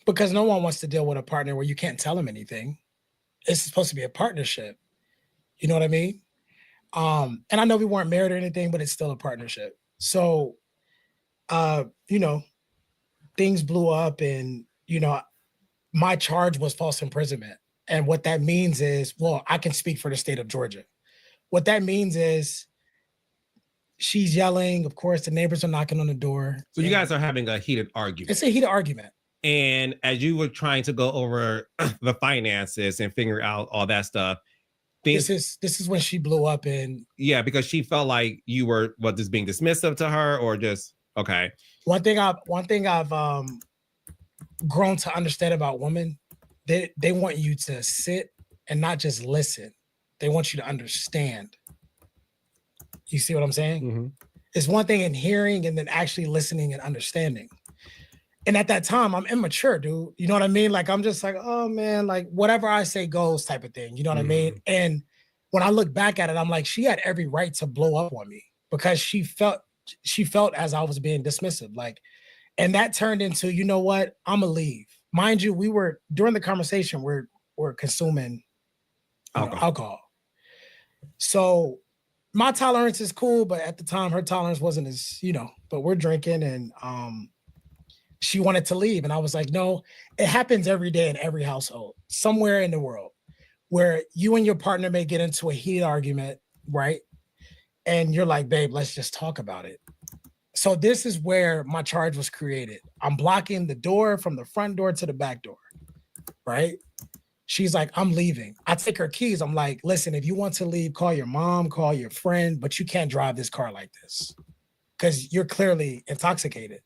Because no one wants to deal with a partner where you can't tell them anything. It's supposed to be a partnership. You know what I mean? And I know we weren't married or anything, but it's still a partnership. So, you know, things blew up, and, you know, my charge was false imprisonment. And what that means is, well, I can speak for the state of Georgia. What that means is she's yelling. Of course, the neighbors are knocking on the door. So you guys are having a heated argument. It's a heated argument. And as you were trying to go over the finances and figure out all that stuff, this is when she blew up. And yeah, because she felt like you were just being dismissive to her, or just okay. One thing I've grown to understand about women, they want you to sit and not just listen. They want you to understand. You see what I'm saying? It's one thing in hearing and then actually listening and understanding. And at that time, I'm immature, dude. You know what I mean? Like, I'm just like, oh man, like whatever I say goes type of thing. You know what I mean? And when I look back at it, I'm like, she had every right to blow up on me because she felt as I was being dismissive. Like, and that turned into, you know what? I'm gonna leave. Mind you, we were during the conversation, we're consuming alcohol. So my tolerance is cool, but at the time her tolerance wasn't as, you know, but we're drinking, and she wanted to leave. And I was like, no, it happens every day in every household, somewhere in the world, where you and your partner may get into a heated argument, right? And you're like, babe, let's just talk about it. So this is where my charge was created. I'm blocking the door from the front door to the back door, right? She's like, I'm leaving. I take her keys. I'm like, listen, if you want to leave, call your mom, call your friend, but you can't drive this car like this because you're clearly intoxicated.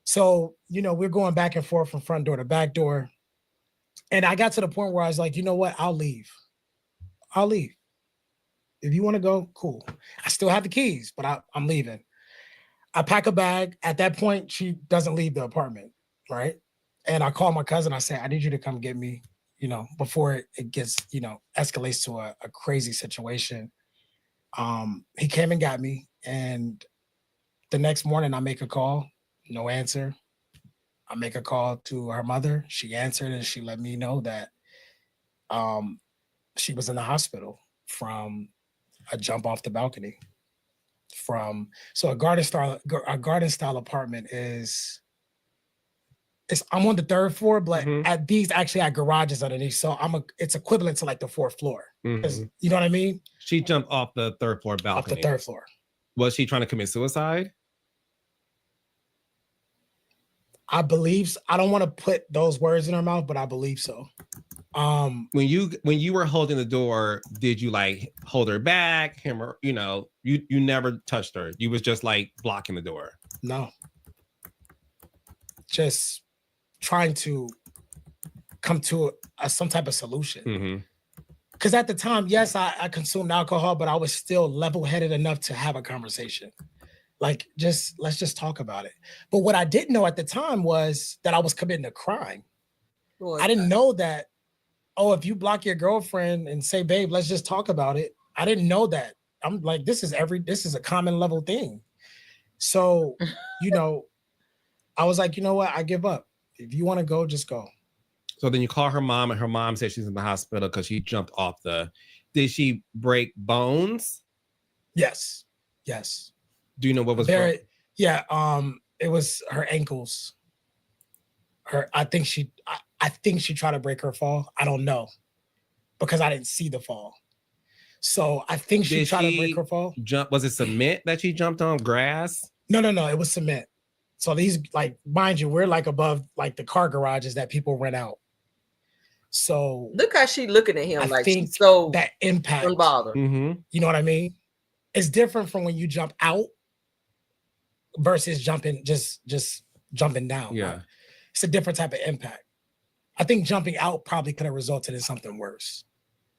So, we're going back and forth from front door to back door. And I got to the point where I was like, you know what? I'll leave. If you want to go, cool. I still have the keys, but I'm leaving. I pack a bag. At that point, she doesn't leave the apartment, right? And I call my cousin. I say, I need you to come get me, before it gets, escalates to a crazy situation. He came and got me. And the next morning I make a call, no answer. I make a call to her mother. She answered and she let me know that she was in the hospital from a jump off the balcony. So a garden style apartment I'm on the third floor, but at these actually had garages underneath. So it's equivalent to like the fourth floor. You know what I mean? She jumped off the third floor balcony. Off the third floor. Was she trying to commit suicide? I believe. I don't want to put those words in her mouth, but I believe so. When you were holding the door, did you like hold her back, him, or you never touched her? You was just like blocking the door. No. Just trying to come to some type of solution. Because at the time, yes, I consumed alcohol, but I was still level-headed enough to have a conversation. Like, let's just talk about it. But what I didn't know at the time was that I was committing a crime. I didn't know that, if you block your girlfriend and say, babe, let's just talk about it. I didn't know that. I'm like, this is a common level thing. So, I was like, you know what? I give up. If you want to go, just go. So then you call her mom, and her mom said she's in the hospital because she jumped off did she break bones? Yes. Do you know what was wrong? Yeah. It was her ankles. I think she tried to break her fall. I don't know because I didn't see the fall. So I think she tried to break her fall. Was it cement that she jumped on? Grass? No. It was cement. So these, like, mind you, we're like above like the car garages that people rent out. So look how she looking at him. I like think she's so that impact, unbothered. You know what I mean? It's different from when you jump out versus jumping down. Yeah. Right? It's a different type of impact. I think jumping out probably could have resulted in something worse.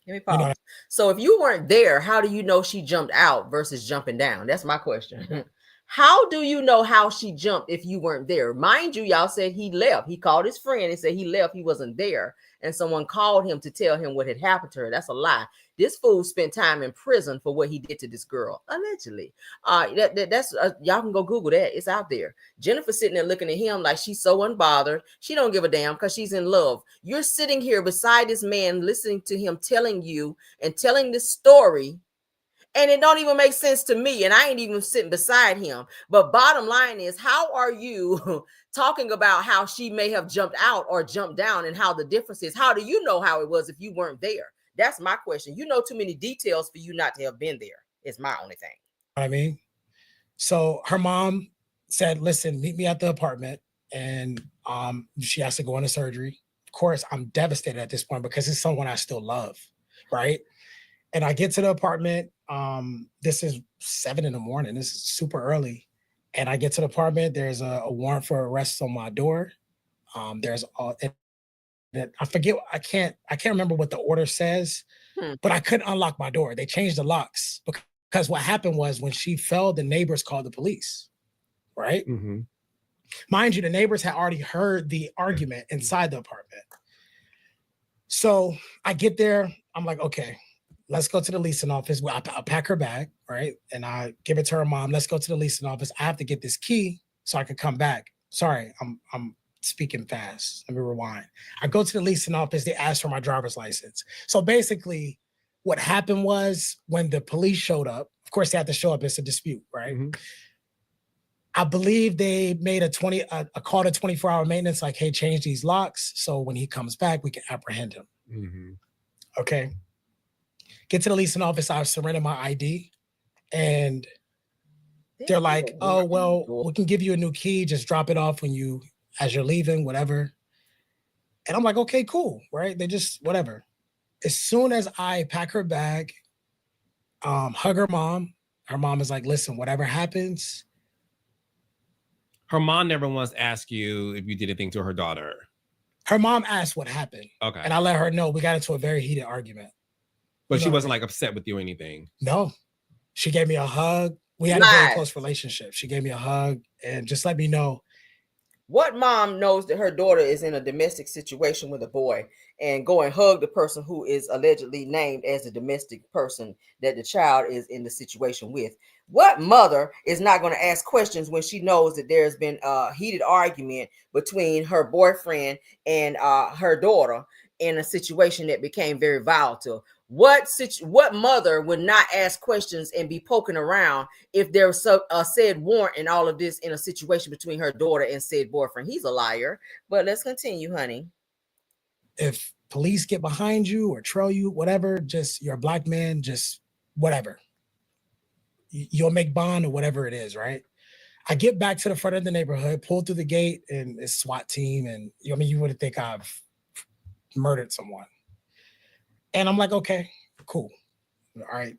Let me pause. So if you weren't there, how do you know she jumped out versus jumping down? That's my question. How do you know how she jumped if you weren't there? Mind you, y'all said he left. He called his friend and said he left. He wasn't there. And someone called him to tell him what had happened to her. That's a lie. This fool spent time in prison for what he did to this girl, allegedly. That's y'all can go Google that. It's out there. Jennifer sitting there looking at him like she's so unbothered. She don't give a damn because she's in love. You're sitting here beside this man, listening to him telling this story. And it don't even make sense to me. And I ain't even sitting beside him. But bottom line is, how are you talking about how she may have jumped out or jumped down and how the difference is? How do you know how it was if you weren't there? That's my question. You know too many details for you not to have been there. It's my only thing. I mean, so her mom said, listen, meet me at the apartment. And she has to go into surgery. Of course, I'm devastated at this point because it's someone I still love, right? And I get to the apartment. This is 7 a.m. This is super early. And I get to the apartment. There's a warrant for arrest on my door. There's I forget. I can't remember what the order says, but I couldn't unlock my door. They changed the locks because what happened was when she fell, the neighbors called the police, right? Mind you, the neighbors had already heard the argument inside the apartment. So I get there. I'm like, okay, let's go to the leasing office. I pack her bag, right? And I give it to her mom. Let's go to the leasing office. I have to get this key so I can come back. Sorry, I'm speaking fast. Let me rewind. I go to the leasing office. They ask for my driver's license. So basically what happened was when the police showed up, of course they had to show up. It's a dispute, right? I believe they made a call to 24-hour maintenance, like, hey, change these locks. So when he comes back, we can apprehend him. Okay. Get to the leasing office. I surrender my ID. And they're like, oh, well, we can give you a new key. Just drop it off as you're leaving, whatever. And I'm like, okay, cool, right? They just, whatever. As soon as I pack her bag, hug her mom is like, listen, whatever happens. Her mom never once asked you if you did anything to her daughter. Her mom asked what happened. Okay. And I let her know we got into a very heated argument. But she wasn't like upset with you or anything. No. She gave me a hug. We had a very close relationship. She gave me a hug and just let me know. What mom knows that her daughter is in a domestic situation with a boy and go and hug the person who is allegedly named as the domestic person that the child is in the situation with? What mother is not going to ask questions when she knows that there's been a heated argument between her boyfriend and her daughter in a situation that became very volatile? What mother would not ask questions and be poking around if there was a said warrant and all of this in a situation between her daughter and said boyfriend? He's a liar. But let's continue, honey. If police get behind you or trail you, whatever, just you're a black man, just whatever. You'll make bond or whatever it is, right? I get back to the front of the neighborhood, pull through the gate, and it's SWAT team. And you wouldn't think I've murdered someone. And I'm like, okay, cool. All right.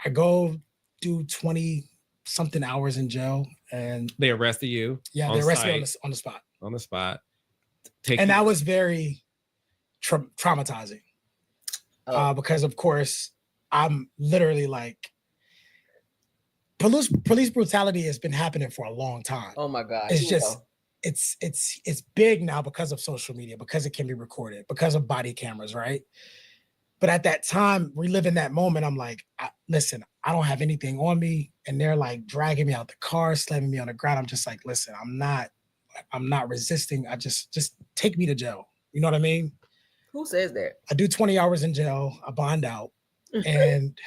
I go do 20 something hours in jail and they arrested you. Yeah, they arrested me on the spot. On the spot. And that was very traumatizing. Because of course I'm literally like, police brutality has been happening for a long time. Oh my God. It's just, it's big now because of social media, because it can be recorded, because of body cameras, right? But at that time, reliving that moment, I'm like, listen, I don't have anything on me. And they're like dragging me out the car, slamming me on the ground. I'm just like, listen, I'm not resisting. I just take me to jail. You know what I mean? Who says that? I do 20 hours in jail. I bond out and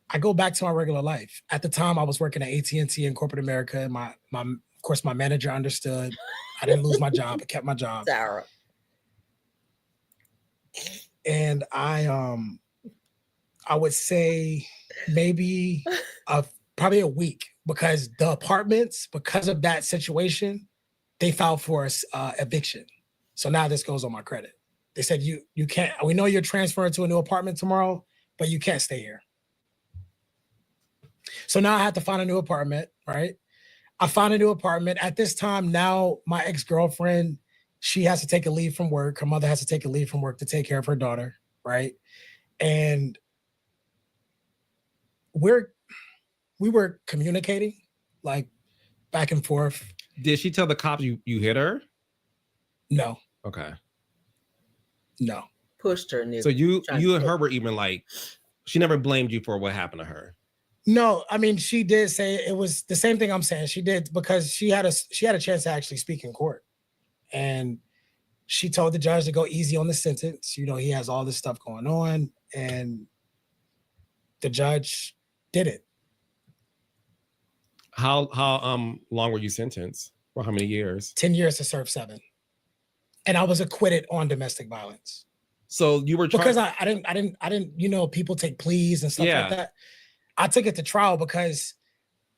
I go back to my regular life. At the time I was working at AT&T in corporate America. And of course, my manager understood. I didn't lose my job. I kept my job. Sarah. And I would say maybe probably a week, because the apartments, because of that situation, they filed for eviction. So now this goes on my credit. They said, you can't, we know you're transferring to a new apartment tomorrow, but you can't stay here. So now I have to find a new apartment, right? I found a new apartment. At this time, now my ex-girlfriend, she has to take a leave from work. Her mother has to take a leave from work to take care of her daughter, right? And we were communicating like back and forth. Did she tell the cops you hit her? No. Okay. No. Pushed her. So you and her were even like, she never blamed you for what happened to her. No, I mean, she did say it was the same thing I'm saying. She did, because she had a chance to actually speak in court. And she told the judge to go easy on the sentence. You know, he has all this stuff going on, and the judge did it. How long were you sentenced? For how many years? 10 years to serve 7. And I was acquitted on domestic violence. So you were because I didn't, people take pleas and stuff like that. I took it to trial because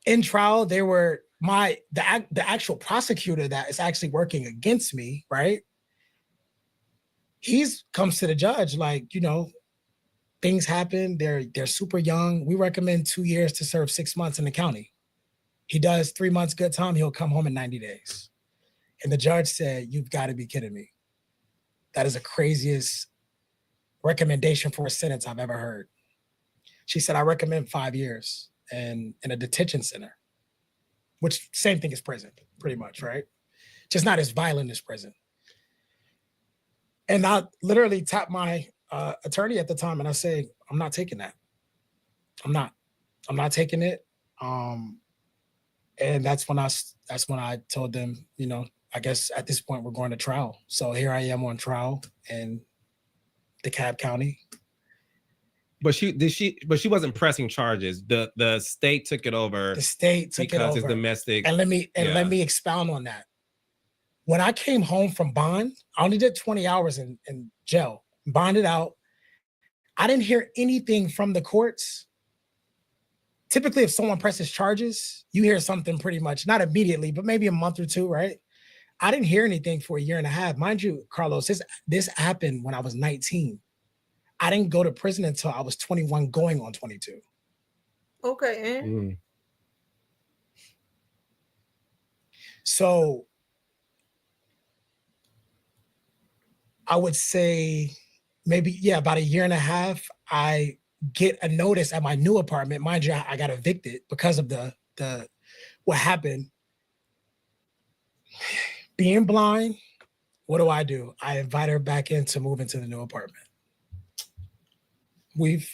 in trial, they were the actual prosecutor that is actually working against me, right? He's comes to the judge like, things happen. They're super young. We recommend 2 years to serve 6 months in the county. He does 3 months good time. He'll come home in 90 days. And the judge said, "You've got to be kidding me. That is the craziest recommendation for a sentence I've ever heard." She said, "I recommend 5 years and in a detention center," which same thing as prison, pretty much, right? Just not as violent as prison. And I literally tapped my attorney at the time and I said, "I'm not taking that. I'm not taking it." And that's when I told them, I guess at this point we're going to trial. So here I am on trial in DeKalb County. But she wasn't pressing charges. The state took it over. The state took it over. Because it's domestic. And let me expound on that. When I came home from bond, I only did 20 hours in jail, bonded out. I didn't hear anything from the courts typically if someone presses charges, you hear something pretty much, not immediately, but maybe a month or two, right? I didn't hear anything for a year and a half. Mind you, Carlos, this happened when I was 19. I didn't go to prison until I was 21, going on 22. Okay. Mm. So I would say maybe, yeah, about a year and a half, I get a notice at my new apartment. Mind you, I got evicted because of the what happened. Being blind, what do? I invite her back in to move into the new apartment. We've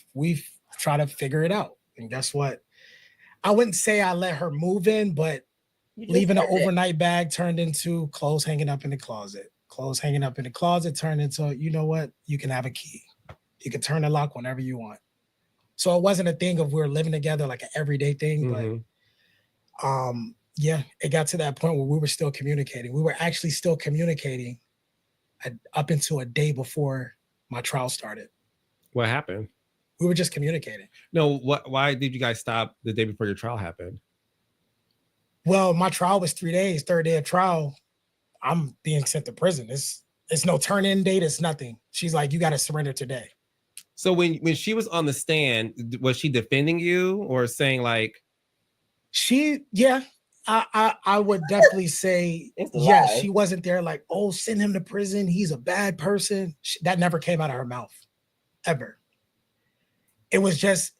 tried to figure it out. And guess what? I wouldn't say I let her move in, but leaving an overnight bag turned into clothes hanging up in the closet. Clothes hanging up in the closet turned into, you know what? You can have a key. You can turn the lock whenever you want. So it wasn't a thing of we're living together like an everyday thing, but yeah, it got to that point where we were still communicating. We were actually still communicating up until a day before my trial started. What happened? We were just communicating. No, why did you guys stop the day before your trial happened? Well, my trial was 3 days. Third day of trial, I'm being sent to prison. It's no turn-in date. It's nothing. She's like, you got to surrender today. So when she was on the stand, was she defending you or saying like? Yeah, I would definitely say, yes, she wasn't there like, oh, send him to prison. He's a bad person. That never came out of her mouth, ever. It was just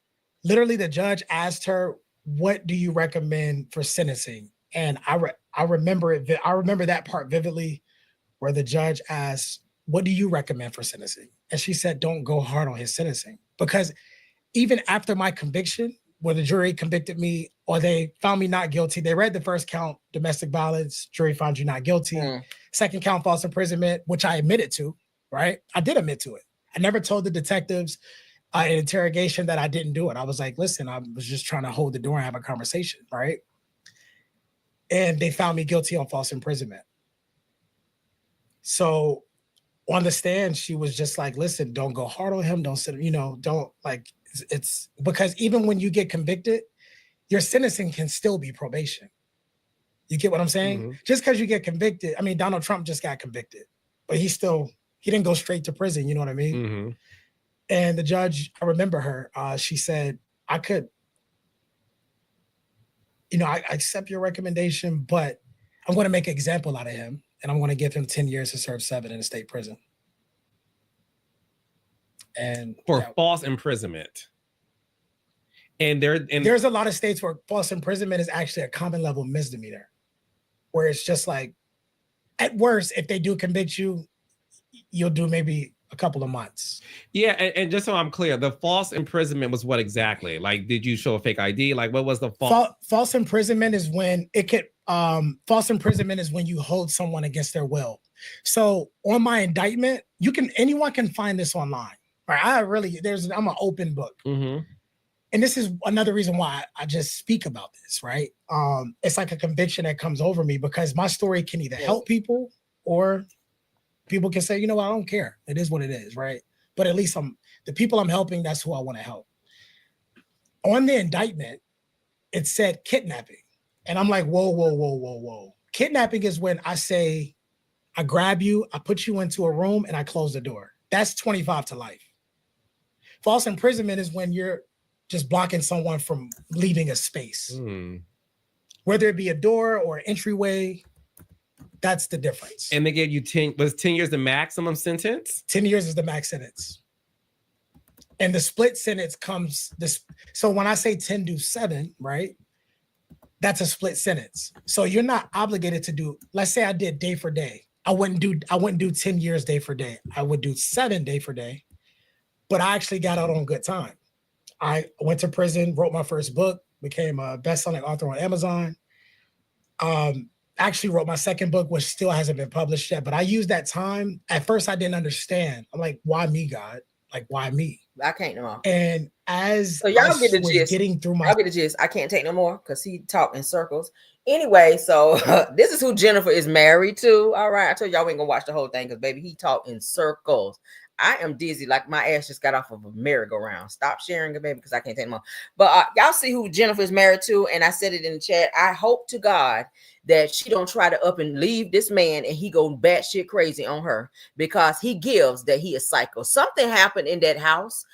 literally the judge asked her, what do you recommend for sentencing? And I remember it. I remember that part vividly where the judge asked, what do you recommend for sentencing? And she said, don't go hard on his sentencing. Because even after my conviction, where the jury convicted me or they found me not guilty, they read the first count, domestic violence, jury found you not guilty. Second count, false imprisonment, which I admitted to, right? I did admit to it. I never told the detectives in interrogation that I didn't do it. I was like, listen, I was just trying to hold the door and have a conversation, right? And they found me guilty on false imprisonment. So on the stand, she was just like, listen, don't go hard on him. Don't sit, don't like, it's because even when you get convicted, your sentencing can still be probation. You get what I'm saying? Just because you get convicted. I mean, Donald Trump just got convicted, but he didn't go straight to prison. You know what I mean? And the judge, I remember her, she said, I accept your recommendation, but I'm going to make an example out of him and I'm going to give him 10 years to serve 7 in a state prison. And for false imprisonment. And there's a lot of states where false imprisonment is actually a common level misdemeanor, where it's just like, at worst, if they do convict you, you'll do maybe a couple of months. Yeah, and just so I'm clear, the false imprisonment was what exactly? Like, did you show a fake ID? Like, what was the false imprisonment is when false imprisonment is when you hold someone against their will. So on my indictment, anyone can find this online. Right? I'm an open book. And this is another reason why I just speak about this, right? It's like a conviction that comes over me because my story can either help people or people can say, you know what, I don't care. It is what it is, right? But at least the people I'm helping, that's who I want to help. On the indictment, it said kidnapping. And I'm like, whoa. Kidnapping is when I say, I grab you, I put you into a room, and I close the door. That's 25 to life. False imprisonment is when you're just blocking someone from leaving a space. Whether it be a door or an entryway, that's the difference. And they gave you 10 years the maximum sentence? 10 years is the max sentence. And the split sentence comes so when I say 10 do 7, right? That's a split sentence. So you're not obligated to do, let's say I did day for day. I wouldn't do 10 years day for day. I would do 7 day for day, but I actually got out on good time. I went to prison, wrote my first book, became a best-selling author on Amazon. Actually wrote my second book, which still hasn't been published yet, but I used that time. At first I didn't understand. I'm like, why me, God? Like, why me? I can't no more. And as so y'all get the gist. Getting through y'all get the gist. I can't take no more because he talked in circles. Anyway, so this is who Jennifer is married to. All right. I told y'all we ain't gonna watch the whole thing because baby, he talked in circles. I am dizzy. Like my ass just got off of a merry-go-round. Stop sharing it, baby, because I can't take more. But y'all see who Jennifer is married to, and I said it in the chat. I hope to God that she don't try to up and leave this man and he go batshit crazy on her, because he gives that he is psycho. Something happened in that house.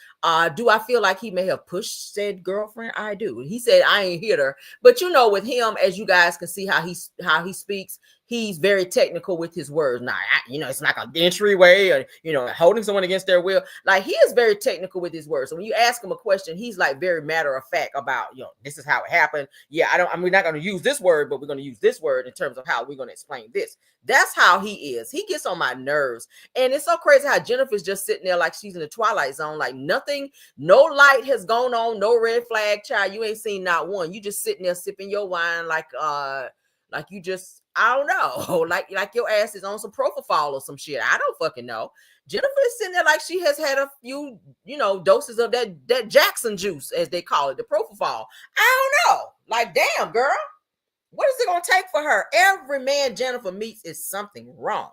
Do I feel like he may have pushed said girlfriend? I do. He said I ain't hit her, but you know, with him, as you guys can see how he speaks, he's very technical with his words. Now, you know, it's like an entryway or, you know, holding someone against their will. Like, he is very technical with his words. So when you ask him a question, he's like very matter of fact about, you know, this is how it happened. Yeah, we're not going to use this word, but we're going to use this word in terms of how we're going to explain this. That's how he is. He gets on my nerves. And it's so crazy how Jennifer's just sitting there like she's in the Twilight Zone, like nothing, no light has gone on, no red flag, child. You ain't seen not one. You just sitting there sipping your wine like you just, I don't know, like your ass is on some propofol or some shit. I don't fucking know. Jennifer is sitting there like she has had a few, you know, doses of that Jackson juice, as they call it, the propofol. I don't know. Like, damn, girl. What is it going to take for her? Every man Jennifer meets is something wrong.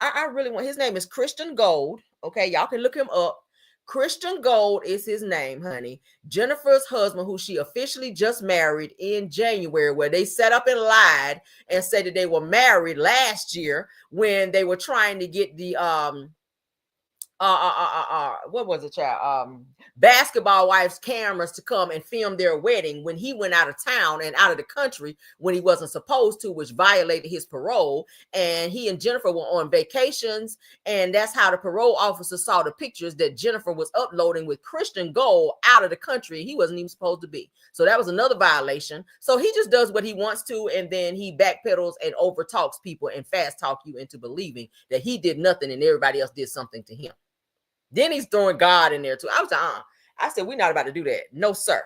I really want, his name is Christian Gold. Okay, y'all can look him up. Christian Gold is his name, honey. Jennifer's husband, who she officially just married in January, where they sat up and lied and said that they were married last year when they were trying to get the what was it, child? Basketball wives' cameras to come and film their wedding when he went out of town and out of the country when he wasn't supposed to, which violated his parole. And he and Jennifer were on vacations, and that's how the parole officer saw the pictures that Jennifer was uploading with Christian Gold out of the country. He wasn't even supposed to be. So that was another violation. So he just does what he wants to, and then he backpedals and overtalks people and fast talk you into believing that he did nothing and everybody else did something to him. Then he's throwing God in there too. I was like, I said, we're not about to do that. No, sir.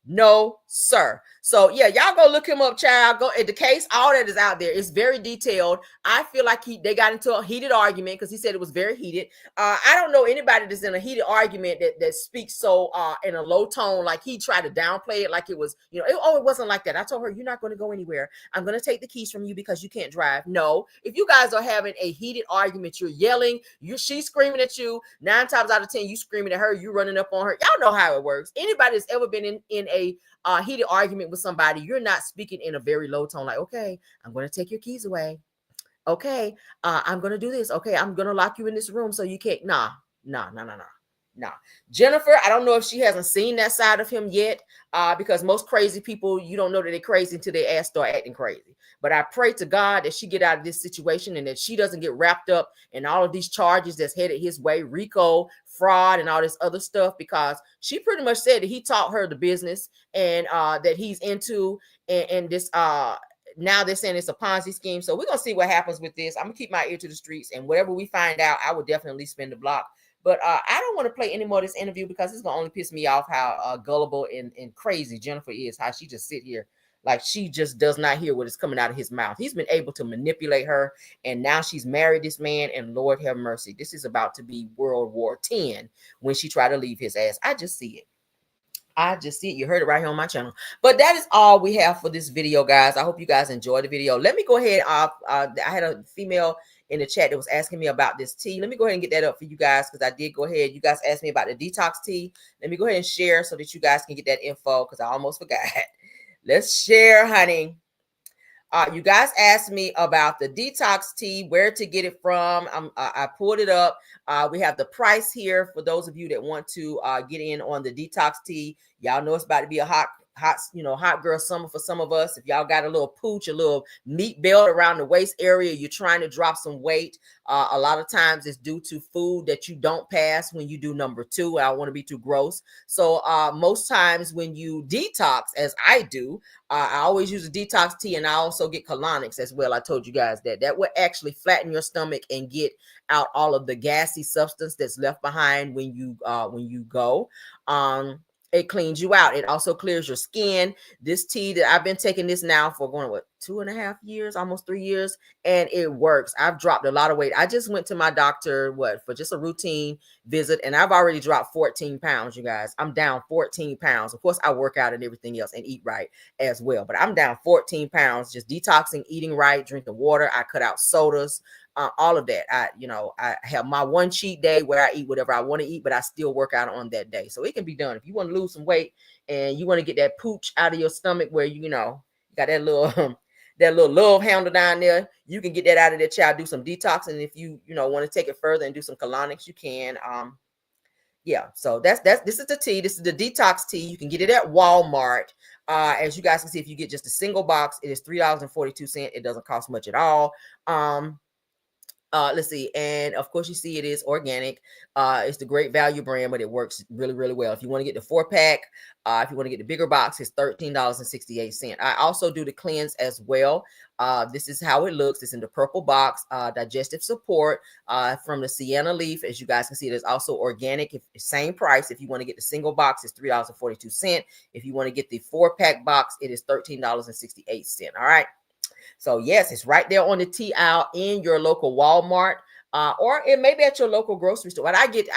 No, sir. So yeah, y'all go look him up, child. Go at the case. All that is out there. It's very detailed. I feel like they got into a heated argument because he said it was very heated. I don't know anybody that's in a heated argument that speaks so in a low tone, like he tried to downplay it, like it was, you know, it wasn't like that. I told her, you're not going to go anywhere. I'm going to take the keys from you because you can't drive. No, if you guys are having a heated argument, you're yelling, she's screaming at you. 9 times out of 10, you screaming at her, you running up on her. Y'all know how it works. Anybody that's ever been in a heated argument with somebody, you're not speaking in a very low tone, like, okay, I'm going to take your keys away. Okay, I'm going to do this. Okay, I'm going to lock you in this room so you can't. Nah. Jennifer, I don't know if she hasn't seen that side of him yet, because most crazy people, you don't know that they're crazy until their ass start acting crazy. But I pray to God that she get out of this situation and that she doesn't get wrapped up in all of these charges that's headed his way, RICO, fraud, and all this other stuff, because she pretty much said that he taught her the business and that he's into and this now they're saying it's a Ponzi scheme. So we're going to see what happens with this. I'm going to keep my ear to the streets, and whatever we find out, I will definitely spin the block. But I don't want to play any more of this interview because it's going to only piss me off how gullible and crazy Jennifer is, how she just sit here like she just does not hear what is coming out of his mouth. He's been able to manipulate her, and now she's married this man, and Lord have mercy, this is about to be World War X when she tried to leave his ass. I just see it. You heard it right here on my channel. But that is all we have for this video, guys. I hope you guys enjoyed the video. Let me go ahead. I had a female in the chat that was asking me about this tea. Let me go ahead and get that up for you guys, because I did go ahead. You guys asked me about the detox tea. Let me go ahead and share so that you guys can get that info, because I almost forgot. Let's share, honey. You guys asked me about the detox tea, where to get it from. I pulled it up. We have the price here for those of you that want to get in on the detox tea. Y'all know it's about to be a hot girl summer for some of us. If y'all got a little pooch, a little meat belt around the waist area, you're trying to drop some weight. A lot of times it's due to food that you don't pass when you do number 2. I don't want to be too gross. So most times when you detox, as I do, I always use a detox tea, and I also get colonics as well. I told you guys that will actually flatten your stomach and get out all of the gassy substance that's left behind when you go. It cleans you out. It also clears your skin. This tea that I've been taking this now for going, 2.5 years, almost 3 years, and it works. I've dropped a lot of weight. I just went to my doctor, for just a routine visit, and I've already dropped 14 pounds, you guys. I'm down 14 pounds. Of course, I work out and everything else and eat right as well, but I'm down 14 pounds, just detoxing, eating right, drinking water. I cut out sodas. all of that. I have my one cheat day where I eat whatever I want to eat, but I still work out on that day. So it can be done. If you want to lose some weight and you want to get that pooch out of your stomach where you got that little that little love handle down there, you can get that out of there, child. Do some detox. And if you want to take it further and do some colonics, you can. Yeah, so that's this is the tea. This is the detox tea. You can get it at Walmart. As you guys can see, if you get just a single box, it is $3.42. It doesn't cost much at all. Let's see, and of course you see it is organic. It's the Great Value brand, but it works really, really well. If you want to get the 4-pack, if you want to get the bigger box, it's $13.68. I also do the cleanse as well. This is how it looks. It's in the purple box. Digestive support from the sienna leaf. As you guys can see, it is also organic. Same price. If you want to get the single box, it's $3.42. If you want to get the 4-pack box, it is $13.68. All right. So yes, it's right there on the tea aisle in your local Walmart, or it may be at your local grocery store. But I get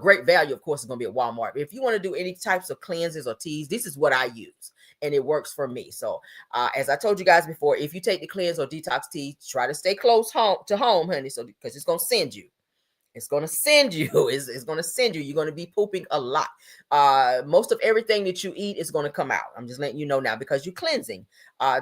Great Value, of course, is going to be at Walmart. But if you want to do any types of cleanses or teas, this is what I use, and it works for me. So as I told you guys before, if you take the cleanse or detox tea, try to stay close to home, honey. So because it's going to send you. It's going to send you. It's going to send you. You're going to be pooping a lot. Most of everything that you eat is going to come out. I'm just letting you know now because you're cleansing.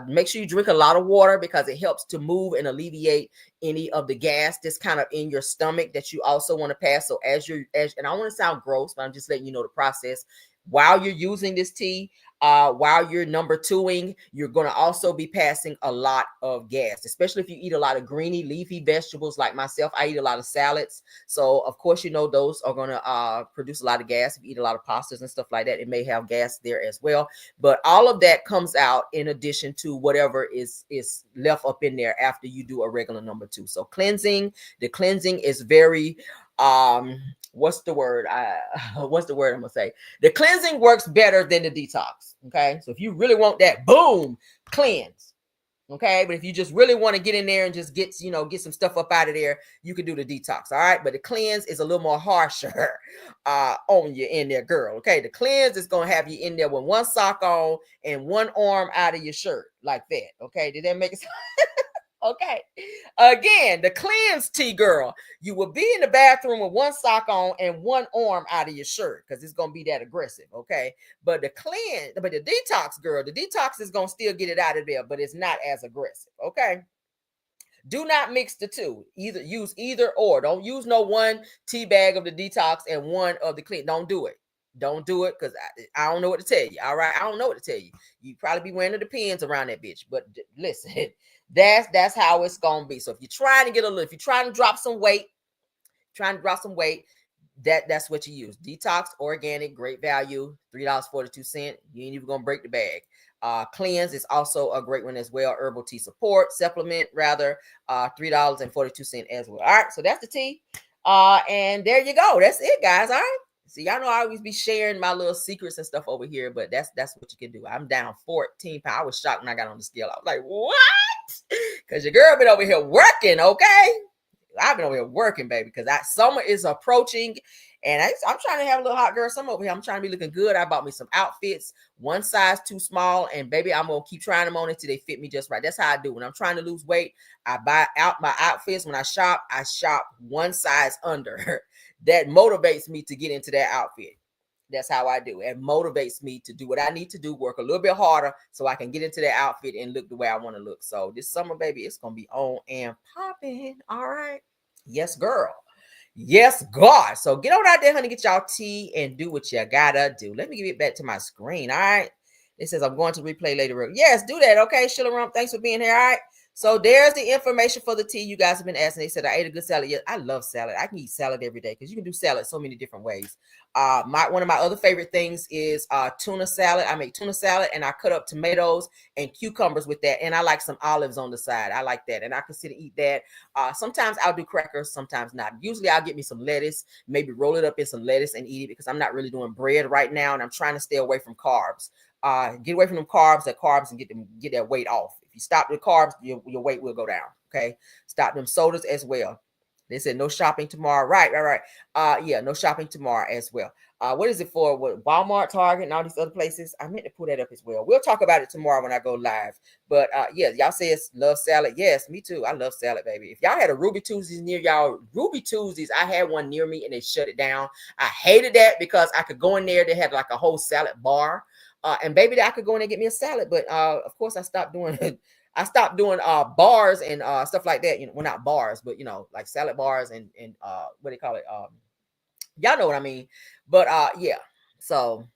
Make sure you drink a lot of water because it helps to move and alleviate any of the gas that's kind of in your stomach that you also want to pass. So and I want to sound gross, but I'm just letting you know the process. While you're using this tea, while you're number twoing, you're going to also be passing a lot of gas, especially if you eat a lot of greeny leafy vegetables like myself. I eat a lot of salads. So of course, those are going to produce a lot of gas. If you eat a lot of pastas and stuff like that, it may have gas there as well. But all of that comes out in addition to whatever is left up in there after you do a regular number 2. So the cleansing is very, what's the word I'm gonna say? The cleansing works better than the detox. Okay, so if you really want that boom cleanse, okay, but if you just really want to get in there and just get some stuff up out of there, you can do the detox. All right, but the cleanse is a little more harsher on you in there, girl. Okay, the cleanse is gonna have you in there with one sock on and one arm out of your shirt like that. Okay, did that make it? Okay. Again, the cleanse tea, girl. You will be in the bathroom with one sock on and one arm out of your shirt because it's going to be that aggressive. Okay. But the detox, girl, the detox is going to still get it out of there, but it's not as aggressive. Okay. Do not mix the two. Use either or. Don't use no one tea bag of the detox and one of the clean. Don't do it. Don't do it because I don't know what to tell you. All right. I don't know what to tell you. You probably be wearing the depends around that bitch. But listen, that's how it's gonna be. So if you're trying to drop some weight, that's what you use. Detox, organic, Great Value, $3.42. You ain't even gonna break the bag. Cleanse is also a great one as well. Herbal tea supplement, rather, $3.42 as well. All right, so that's the tea. And there you go. That's it, guys. All right. See, y'all know I always be sharing my little secrets and stuff over here, but that's what you can do. I'm down 14 pounds. I was shocked when I got on the scale. I was like, what? Because your girl been over here working, okay? I've been over here working, baby, because summer is approaching, and I'm trying to have a little hot girl summer over here. I'm trying to be looking good. I bought me some outfits, one size too small, and baby, I'm going to keep trying them on until they fit me just right. That's how I do. When I'm trying to lose weight, I buy out my outfits. When I shop one size under. That motivates me to get into that outfit. That's how I do. It motivates me to do what I need to do, work a little bit harder so I can get into that outfit and look the way I want to look. So this summer, baby, it's going to be on and popping. All right. Yes, girl. Yes, God. So get on out there, honey, get y'all tea and do what you gotta do. Let me give it back to my screen. All right. It says I'm going to replay later. Yes, do that. Okay, Sheila Rump, thanks for being here. All right. So there's the information for the tea. You guys have been asking. They said I ate a good salad. Yeah, I love salad. I can eat salad every day because you can do salad so many different ways. One of my other favorite things is tuna salad. I make tuna salad and I cut up tomatoes and cucumbers with that. And I like some olives on the side. I like that. And I consider eat that. Sometimes I'll do crackers, sometimes not. Usually I'll get me some lettuce, maybe roll it up in some lettuce and eat it because I'm not really doing bread right now. And I'm trying to stay away from carbs. Get away from them carbs and get that weight off. If you stop the carbs, your weight will go down. Okay. Stop them sodas as well. They said no shopping tomorrow. Right. Yeah, no shopping tomorrow as well. What is it for? What, Walmart, Target, and all these other places? I meant to pull that up as well. We'll talk about it tomorrow when I go live. But yeah, y'all say it's love salad. Yes, me too. I love salad, baby. If y'all had a Ruby Tuesdays near y'all, Ruby Tuesdays, I had one near me and they shut it down. I hated that because I could go in there. They had like a whole salad bar. And baby, I could go in and get me a salad. But of course, I stopped doing it. I stopped doing bars and stuff like that. You know, well, not bars, but you know, like salad bars and what do they call it? Y'all know what I mean. But yeah, so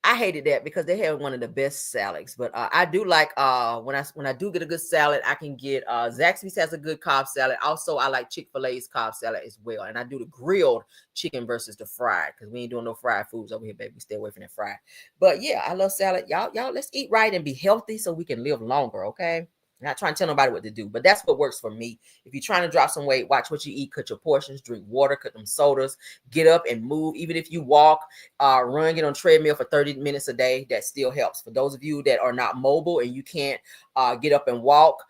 I hated that because they had one of the best salads. But I do like when I do get a good salad, I can get Zaxby's has a good Cobb salad. Also, I like Chick-fil-A's Cobb salad as well. And I do the grilled chicken versus the fried, because we ain't doing no fried foods over here, baby. We stay away from that fried. But yeah, I love salad. Y'all, let's eat right and be healthy so we can live longer, okay? I'm not trying to tell nobody what to do, but that's what works for me. If you're trying to drop some weight, watch what you eat, cut your portions, drink water, cut them sodas, get up and move. Even if you walk, run, get on treadmill for 30 minutes a day, that still helps. For those of you that are not mobile and you can't get up and walk,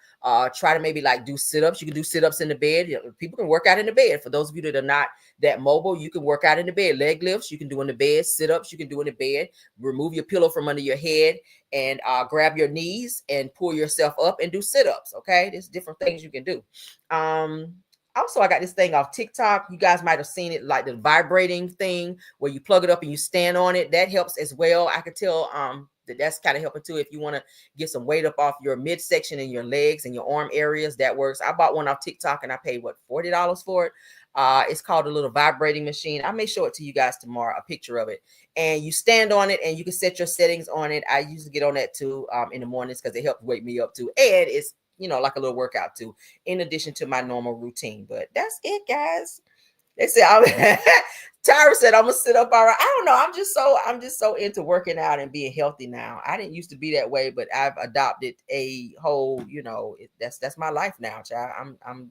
try to maybe like do sit-ups. You can do sit-ups in the bed. People can work out in the bed. For those of you that are not that mobile, you can work out in the bed. Leg lifts you can do in the bed. Sit-ups you can do in the bed. Remove your pillow from under your head and grab your knees and pull yourself up and do sit-ups. Okay, there's different things you can do. Also, I got this thing off TikTok. You guys might have seen it, like the vibrating thing where you plug it up and you stand on it. That helps as well. I could tell that's kind of helping too. If you want to get some weight up off your midsection and your legs and your arm areas, that works. I bought one off TikTok and I paid what, $40 for it. It's called a little vibrating machine. I may show it to you guys tomorrow, a picture of it. And you stand on it and you can set your settings on it. I usually get on that too in the mornings because it helps wake me up too. And it's, you know, like a little workout too, in addition to my normal routine. But that's it, guys. They said, Tyra said, I'm gonna sit up all right. I don't know. I'm just so into working out and being healthy now. I didn't used to be that way, but I've adopted a whole, you know, that's my life now, child. I'm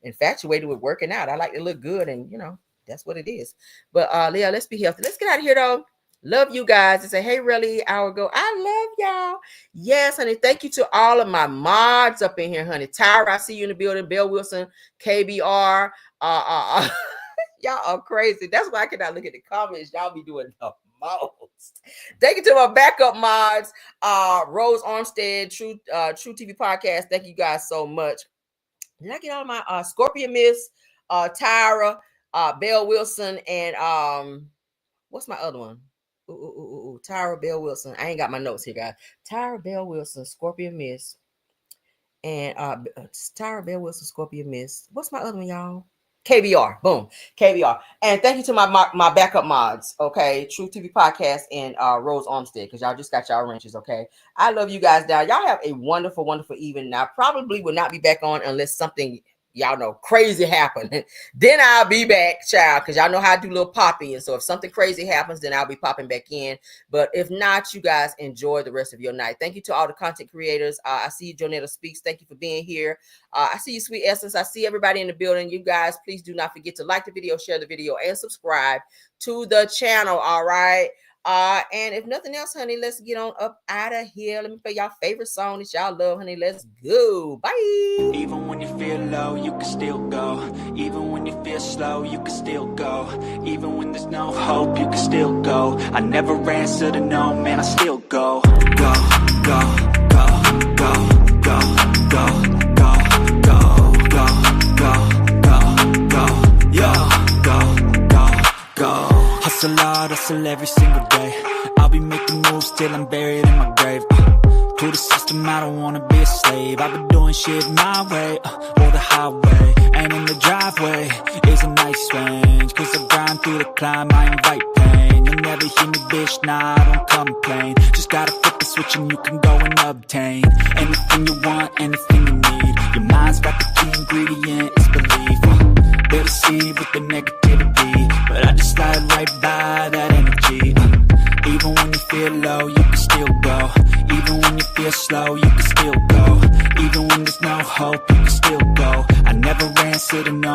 infatuated with working out. I like to look good, and you know, that's what it is. But yeah, let's be healthy. Let's get out of here though. Love you guys. And say, hey, really, hour ago. I love y'all. Yes, honey. Thank you to all of my mods up in here, honey. Tyra, I see you in the building. Bill Wilson, KBR. Y'all are crazy. That's why I cannot look at the comments. Y'all be doing the most. Thank you to my backup mods. Rose Armstead, True TV Podcast. Thank you guys so much. Did I get all my Scorpion Miss, Tyra, Belle Wilson, and what's my other one? Tyra, Belle Wilson. I ain't got my notes here, guys. Tyra, Belle Wilson, Scorpion Miss, and Tyra, Belle Wilson, Scorpion Miss. What's my other one, y'all? KBR. Boom. KBR. And thank you to my backup mods. Okay. True TV Podcast and Rose Armstead, because y'all just got y'all wrenches. Okay. I love you guys down. Y'all have a wonderful, wonderful evening. Now, probably will not be back on unless something, y'all know, crazy happen. Then I'll be back, child, because y'all know how I do a little popping. And so if something crazy happens, then I'll be popping back in. But if not, you guys enjoy the rest of your night. Thank you to all the content creators. I see you, Jonetta Speaks. Thank you for being here. I see you, Sweet Essence. I see everybody in the building. You guys, please do not forget to like the video, share the video, and subscribe to the channel. All right. And if nothing else, honey, let's get on up out of here. Let me play y'all favorite song that y'all love, honey. Let's go. Bye. Even when you feel low, you can still go. Even when you feel slow, you can still go. Even when there's no hope, you can still go. I never answer to no, man, I still go. Go, go, go, go, go, go, go, go, go, go, go, go, go, go. Hustle hard, hustle every single day. I'll be making moves till I'm buried in my grave. To the system, I don't wanna be a slave. I've been doing shit my way, or the highway. And in the driveway is a nice range. Cause I grind through the climb, I invite pain. You'll never hear me, bitch, nah, I don't complain. Just gotta flip the switch and you can go and obtain anything you want, anything you need. Your mind's got the key ingredient, it's belief. They'll deceive with the negativity, but I just slide right by that energy. Even when you feel low, you can still go. Even when you feel slow, you can still go. Even when there's no hope, you can still go. I never answer to no.